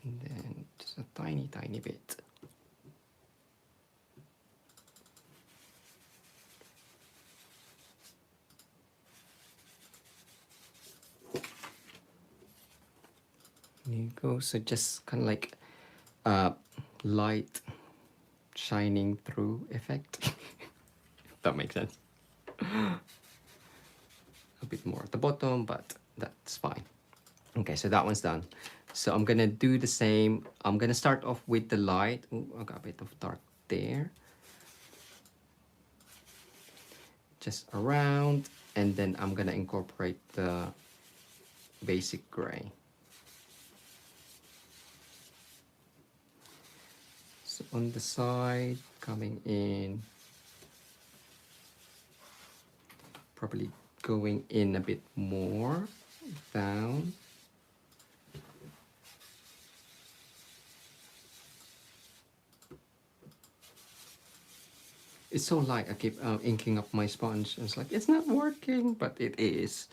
And then just a tiny, tiny bit. There you go. So just kind of like light shining through effect. If that makes sense. A bit more at the bottom, but that's fine. Okay, so that one's done. So I'm gonna do the same. I'm gonna start off with the light. Ooh, I got a bit of dark there. Just around, and then I'm gonna incorporate the basic gray. So on the side, coming in probably going in a bit more down. It's so light. I keep inking up my sponge. It's like, it's not working, but it is.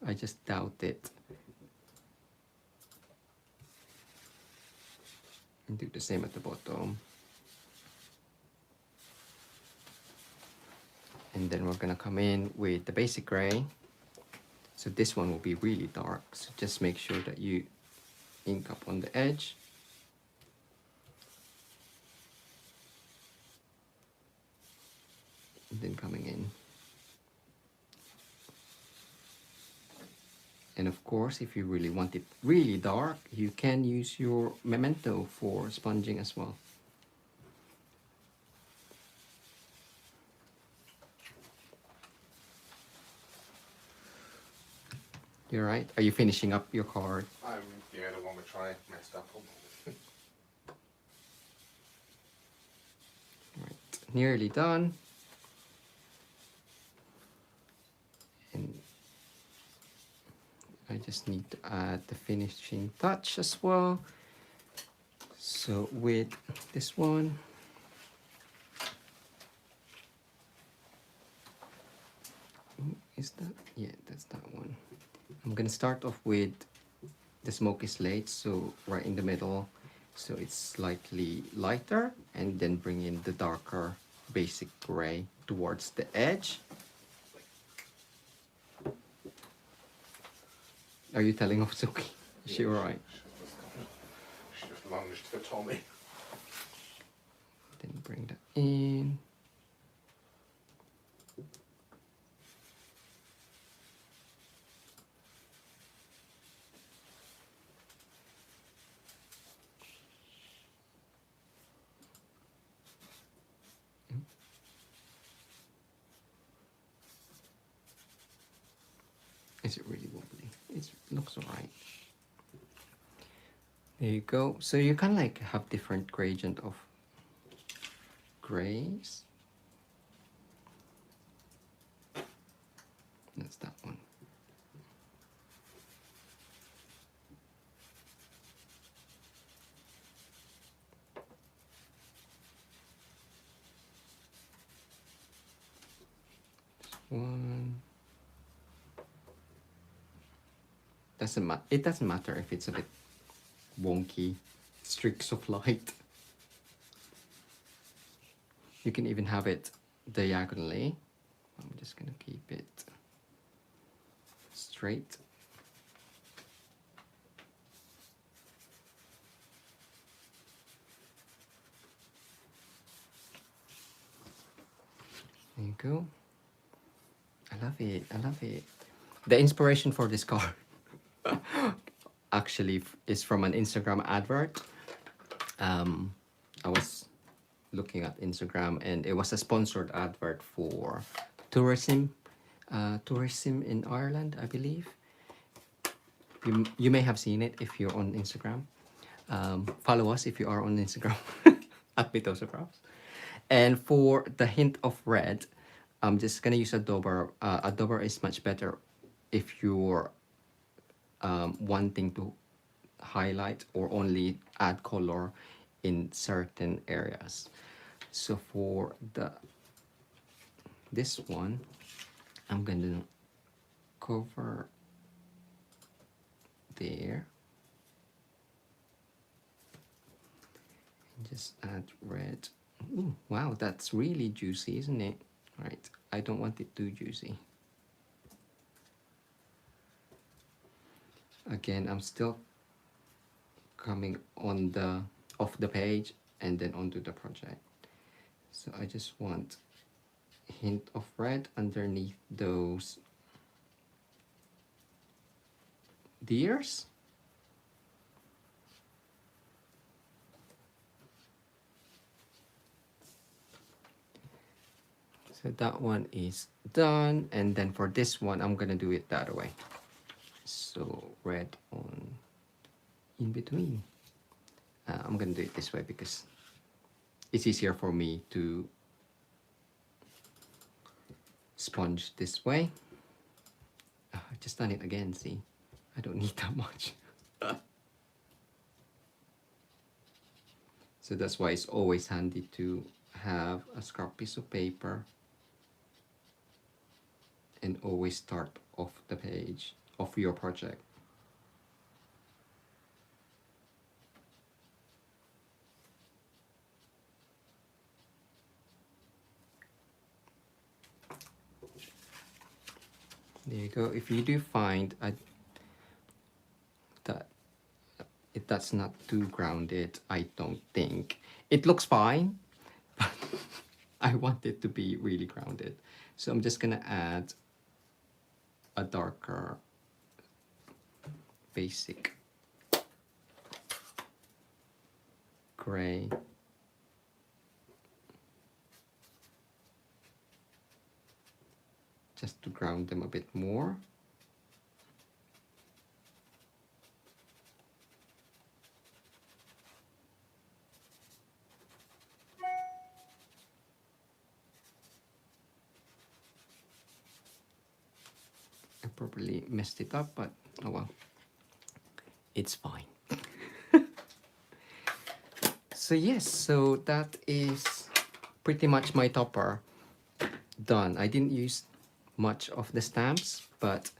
I just doubt it. And do the same at the bottom. And then we're gonna come in with the basic gray. So this one will be really dark. So just make sure that you ink up on the edge. And then coming in. And of course, if you really want it really dark, you can use your Memento for sponging as well. You're right. Are you finishing up your card? Yeah, the one which I messed up on. Right, nearly done. And I just need to add the finishing touch as well. So with this one, is that? Yeah, that's that one. I'm gonna start off with the smoky slate, so right in the middle, so it's slightly lighter, and then bring in the darker basic gray towards the edge. Are you telling off Suki? Is she alright? She just lunged for Tommy. Then bring that in. Is it really wobbly? It looks alright. There you go. So you can like have different gradient of grays. That's that one. This one. It doesn't matter if it's a bit wonky, streaks of light. You can even have it diagonally. I'm just gonna keep it straight. There you go. I love it. I love it. The inspiration for this card actually is from an Instagram advert. I was looking at Instagram, and it was a sponsored advert for tourism in Ireland, I believe. You may have seen it if you're on Instagram. Follow us if you are on Instagram at Papercrafts. And for the hint of red, I'm just gonna use a dauber. A dauber is much better if you're wanting to highlight or only add color in certain areas. So for this one, I'm gonna cover there and just add red. Ooh, wow, that's really juicy, isn't it? Right, I don't want it too juicy. Again, I'm still coming on off the page and then onto the project. So I just want a hint of red underneath those deers. So that one is done, and then for this one, I'm gonna do it that way. So red on in between. I'm gonna do it this way because it's easier for me to sponge this way. I just done it again, see? I don't need that much. So that's why it's always handy to have a scrap piece of paper and always start off the page of your project. There you go. If you do find that that's not too grounded, I don't think. It looks fine, but I want it to be really grounded. So I'm just gonna add a darker basic gray. Just to ground them a bit more. I probably messed it up, but oh well, it's fine. So yes, so that is pretty much my topper done. I didn't use much of the stamps, but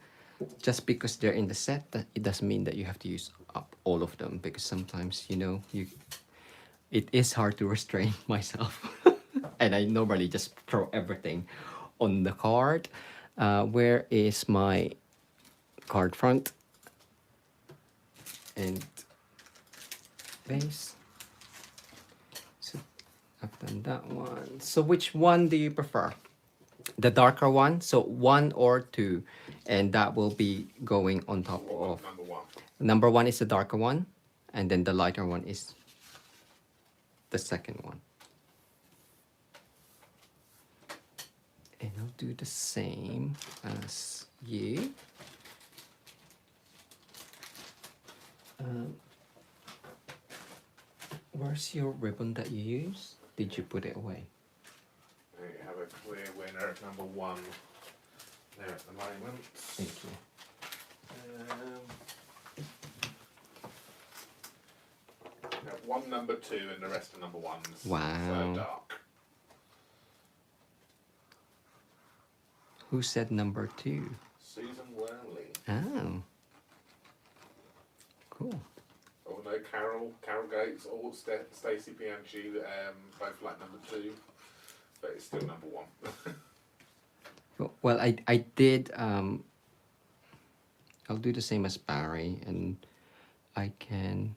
just because they're in the set, it doesn't mean that you have to use up all of them, because sometimes, you know, it is hard to restrain myself. And I normally just throw everything on the card. Where is my card front and base? So I've done that one. So which one do you prefer? The darker one, so 1 or 2, and that will be going on top of Number 1. Number 1 is the darker one, and then the lighter one is the second one. And I'll do the same as you. Where's your ribbon that you use? Did you put it away? There you have a clear winner at number 1 there at the moment. Thank you. One number 2 and the rest are number 1s. Wow. So dark. Who said number 2? Susan Worley. Oh. Cool. Oh no, Carol Gates, or Stacey Bianchi, both like number 2, but it's still number 1. Well, I did, I'll do the same as Barry, and I can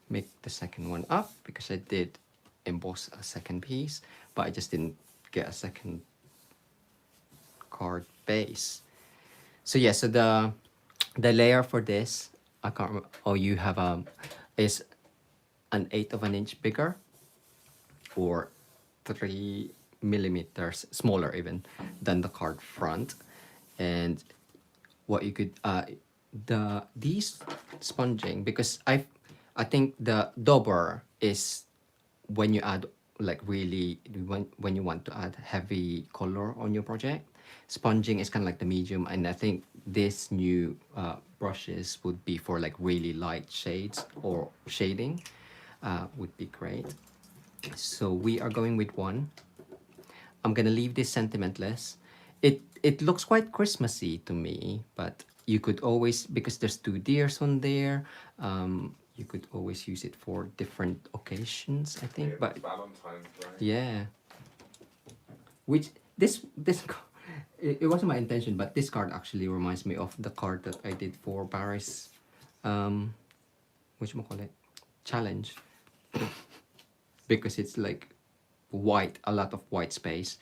make the second one up because I did emboss a second piece, but I just didn't get a second card base. So yeah, so the layer for this, I can't remember, oh, you have is an 1/8 of an inch bigger, or 3 millimeters smaller even than the card front. And what you could these sponging, because I think the dauber is when you add like really when you want to add heavy color on your project. Sponging is kind of like the medium, and I think this new brushes would be for like really light shades or shading, would be great. So we are going with 1. I'm gonna leave this sentimentless. It looks quite Christmassy to me, but you could always, because there's 2 deers on there, you could always use it for different occasions, I think. Yeah, but Valentine's Day. yeah, which this it wasn't my intention, but this card actually reminds me of the card that I did for Barry's whatchamacallit, challenge. Because it's like white, a lot of white space,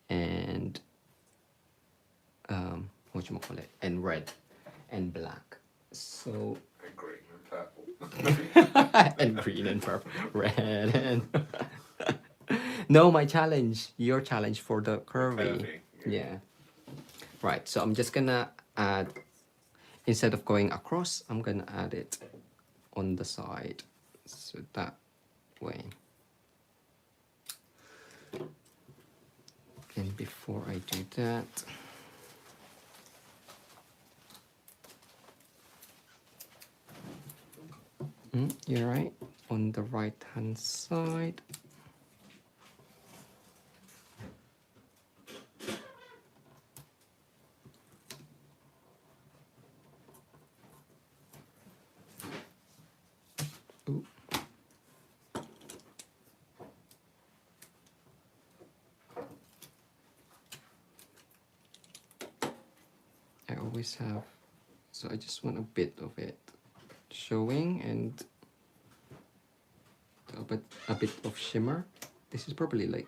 and whatchamacallit, and red and black. So And green and purple. and green and purple, red and no, my challenge, your challenge for the curvy. Curvy, Yeah. Right, so I'm just gonna add, instead of going across, I'm gonna add it on the side, so that way. And before I do that, you're right, on the right hand side. Ooh. I always have, so I just want a bit of it showing and a bit of shimmer. This is probably like,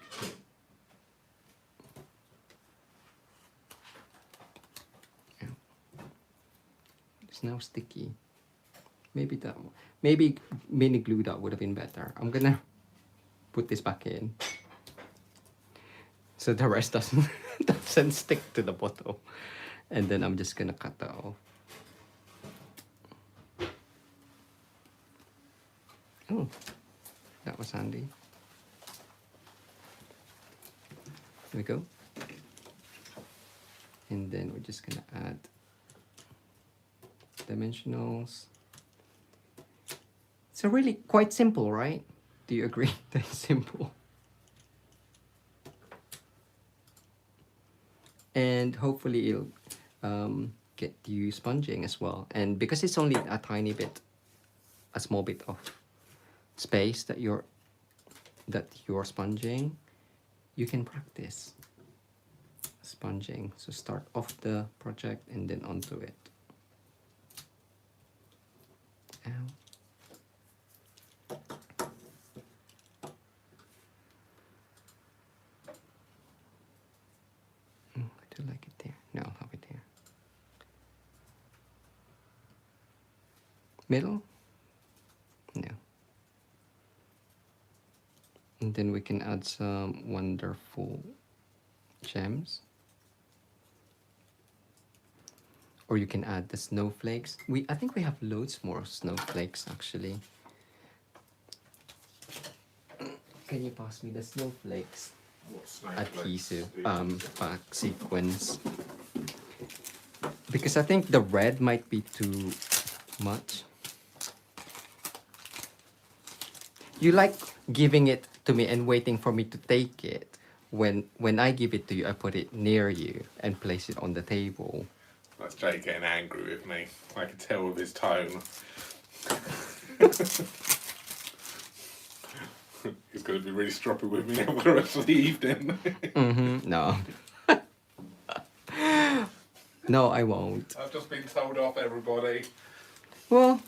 yeah. It's now sticky. Maybe that, maybe mini glue that would have been better. I'm gonna put this back in so the rest doesn't doesn't stick to the bottle, and then I'm just gonna cut that off. Oh, that was handy. There we go. And then we're just gonna add dimensionals. So really quite simple, right? Do you agree that it's simple? And hopefully it'll get you sponging as well. And because it's only a tiny bit, a small bit of space that you're sponging, you can practice sponging. So start off the project and then onto it. Ow. I do like it there. No, I'll have it there. Middle? No. And then we can add some wonderful gems. Or you can add the snowflakes. I think we have loads more snowflakes actually. Can you pass me the snowflakes? Adhesive back sequence. Because I think the red might be too much. You like giving it to me and waiting for me to take it. When I give it to you, I put it near you and place it on the table. That's Jay getting angry with me. I can tell with his tone. He's going to be really stroppy with me for the rest of the evening. No. No, I won't. I've just been told off, everybody. Well,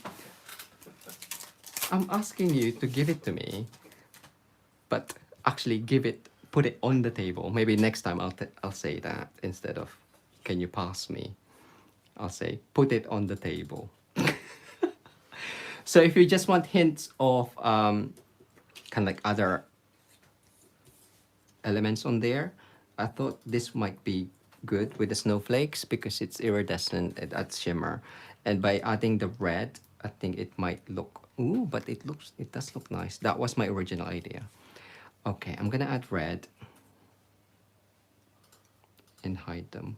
I'm asking you to give it to me, but actually put it on the table. Maybe next time I'll say that instead of, can you pass me? I'll say, put it on the table. So if you just want hints of kind of like other elements on there, I thought this might be good with the snowflakes because it's iridescent, it adds shimmer. And by adding the red, I think it might look, ooh, but it does look nice. That was my original idea. Okay, I'm gonna add red and hide them.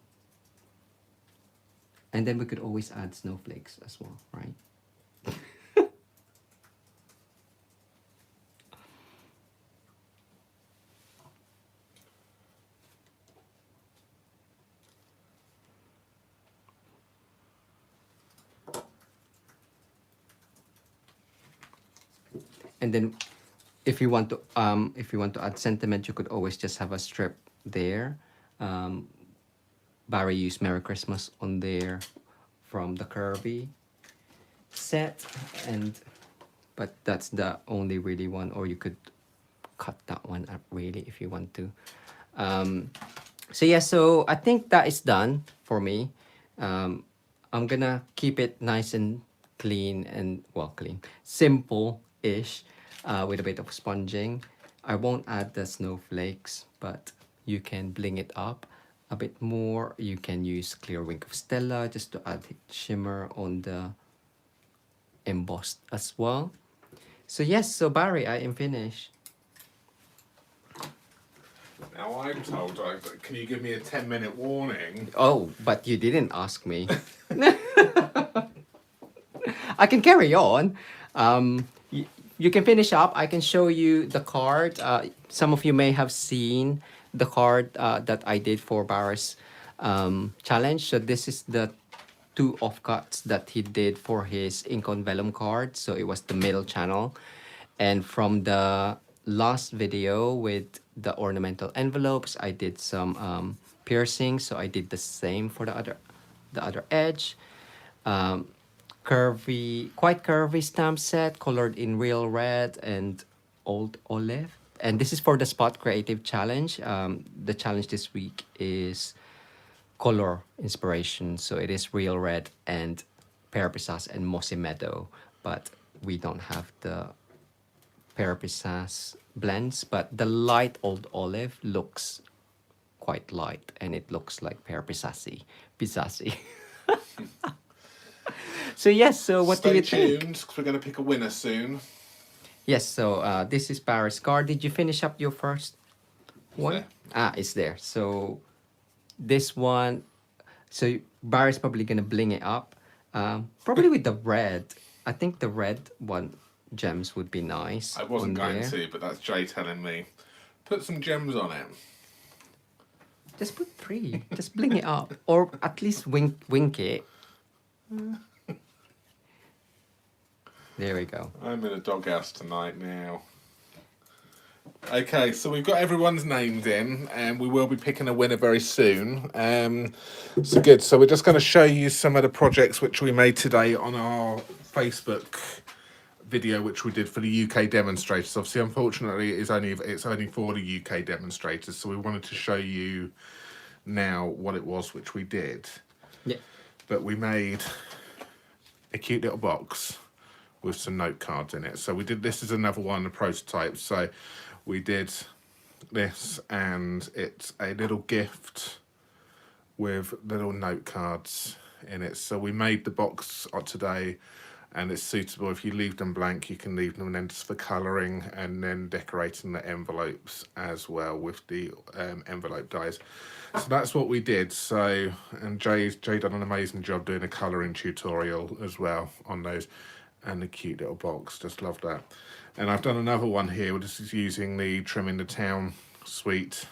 And then we could always add snowflakes as well, right? And then if you want to add sentiment, you could always just have a strip there. Barry used Merry Christmas on there from the Curvy set, but that's the only really one, or you could cut that one up really if you want to. So yeah, so I think that is done for me. I'm gonna keep it nice and clean and, well, clean, simple-ish, with a bit of sponging. I won't add the snowflakes, but you can bling it up a bit more. You can use Clear Wink of Stella just to add shimmer on the embossed as well. So yes, so Barry, I am finished. Now I'm told, can you give me a 10-minute warning? Oh, but you didn't ask me. I can carry on. You can finish up. I can show you the card. Some of you may have seen the card that I did for Barry's challenge. So this is the two offcuts that he did for his ink on vellum card. So it was the middle channel. And from the last video with the ornamental envelopes, I did some piercing. So I did the same for the other edge. Quite curvy stamp set colored in real red and old olive. And this is for the Spot Creative Challenge. The challenge this week is color inspiration. So it is real red and pear pisas and mossy meadow. But we don't have the pear pisas blends. But the light old olive looks quite light and it looks like pear pisasi. So yes, so what do you think? Stay tuned, because we're going to pick a winner soon. Yes, so this is Barry's card. Did you finish up your first one? There. Ah, it's there. So this one, so Barry's probably gonna bling it up. Probably with the red. I think the red one gems would be nice. I wasn't on going there. to, but that's Jay telling me. Put some gems on it. Just put 3. Just bling it up, or at least wink it. There we go. I'm in a doghouse tonight now. Okay, so we've got everyone's names in, and we will be picking a winner very soon. So good. So we're just going to show you some of the projects which we made today on our Facebook video, which we did for the UK demonstrators. Obviously, unfortunately, it's only for the UK demonstrators. So we wanted to show you now what it was which we did. Yeah. But we made a cute little box with some note cards in it. So we did, this is another one, a prototype. So we did this, and it's a little gift with little note cards in it. So we made the box today, and it's suitable. If you leave them blank, you can leave them, and then just for colouring and then decorating the envelopes as well with the envelope dies. So that's what we did. So, and Jay done an amazing job doing a colouring tutorial as well on those. And the cute little box, just love that. And I've done another one here. This is using the Trim in the Town suite,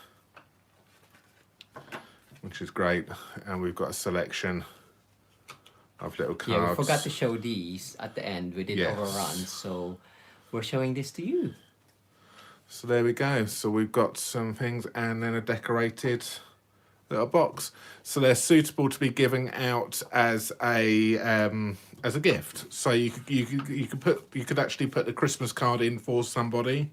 which is great. And we've got a selection of little cards. Yeah, we forgot to show these at the end. We did overrun, so we're showing this to you. So there we go. So we've got some things, and then a decorated little box. So they're suitable to be given out as a gift. So you could actually put the Christmas card in for somebody,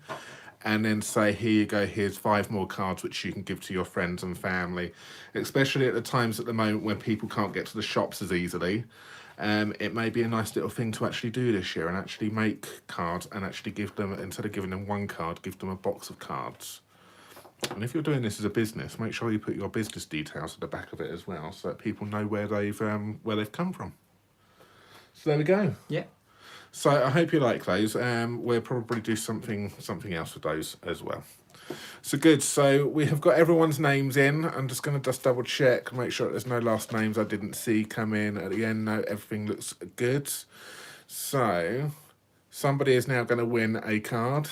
and then say, here you go, here's 5 more cards which you can give to your friends and family, especially at the times at the moment when people can't get to the shops as easily. It may be a nice little thing to actually do this year, and actually make cards and actually give them, instead of giving them 1 card, give them a box of cards. And if you're doing this as a business, make sure you put your business details at the back of it as well, so that people know where they've come from. So there we go. Yeah. So I hope you like those. We'll probably do something else with those as well. So good. So we have got everyone's names in. I'm just going to just double check, make sure there's no last names I didn't see come in at the end. No, everything looks good. So somebody is now going to win a card.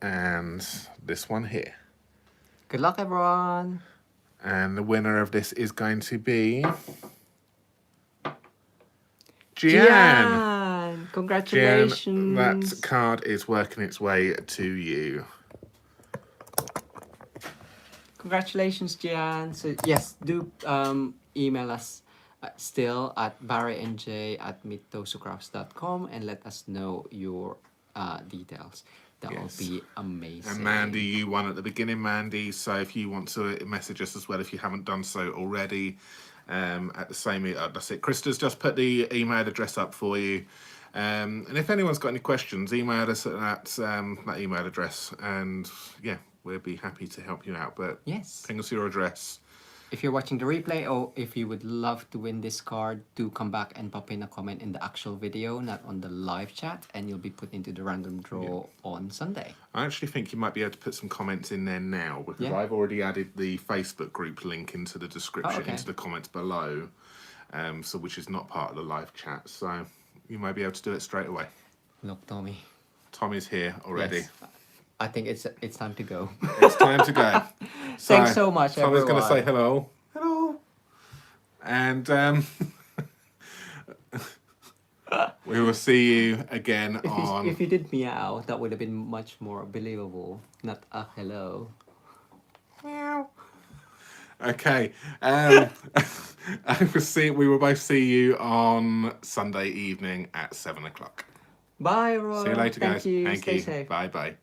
And this one here. Good luck, everyone. And the winner of this is going to be Gian. Congratulations. Gian, that card is working its way to you. Congratulations, Gian. So yes, do email us still at barryandj@mitosocrafts.com and let us know your details. That will be amazing. And Mandy, you won at the beginning, Mandy. So if you want to message us as well, if you haven't done so already, at the same, that's it. Krista's just put the email address up for you. And if anyone's got any questions, email us at that email address. And yeah, we'll be happy to help you out. But yes, ping us your address, If you're watching the replay, or if you would love to win this card, do come back and pop in a comment in the actual video, not on the live chat, and you'll be put into the random draw on Sunday. I actually think you might be able to put some comments in there now, because Yeah. I've already added the Facebook group link into the description, okay. into the comments below, so which is not part of the live chat. So you might be able to do it straight away. Look, Tommy. Tommy's here already. Yes. I think it's time to go. It's time to go. Thanks so much, Tommy's going to say everyone. hello. Hello. And we will see you again on... If you did meow, that would have been much more believable. Not a hello. Meow. Okay. We will both see you on Sunday evening at 7 o'clock. Bye, everyone. See you later, guys. Thank you. Thank Stay you. safe. Bye. Bye.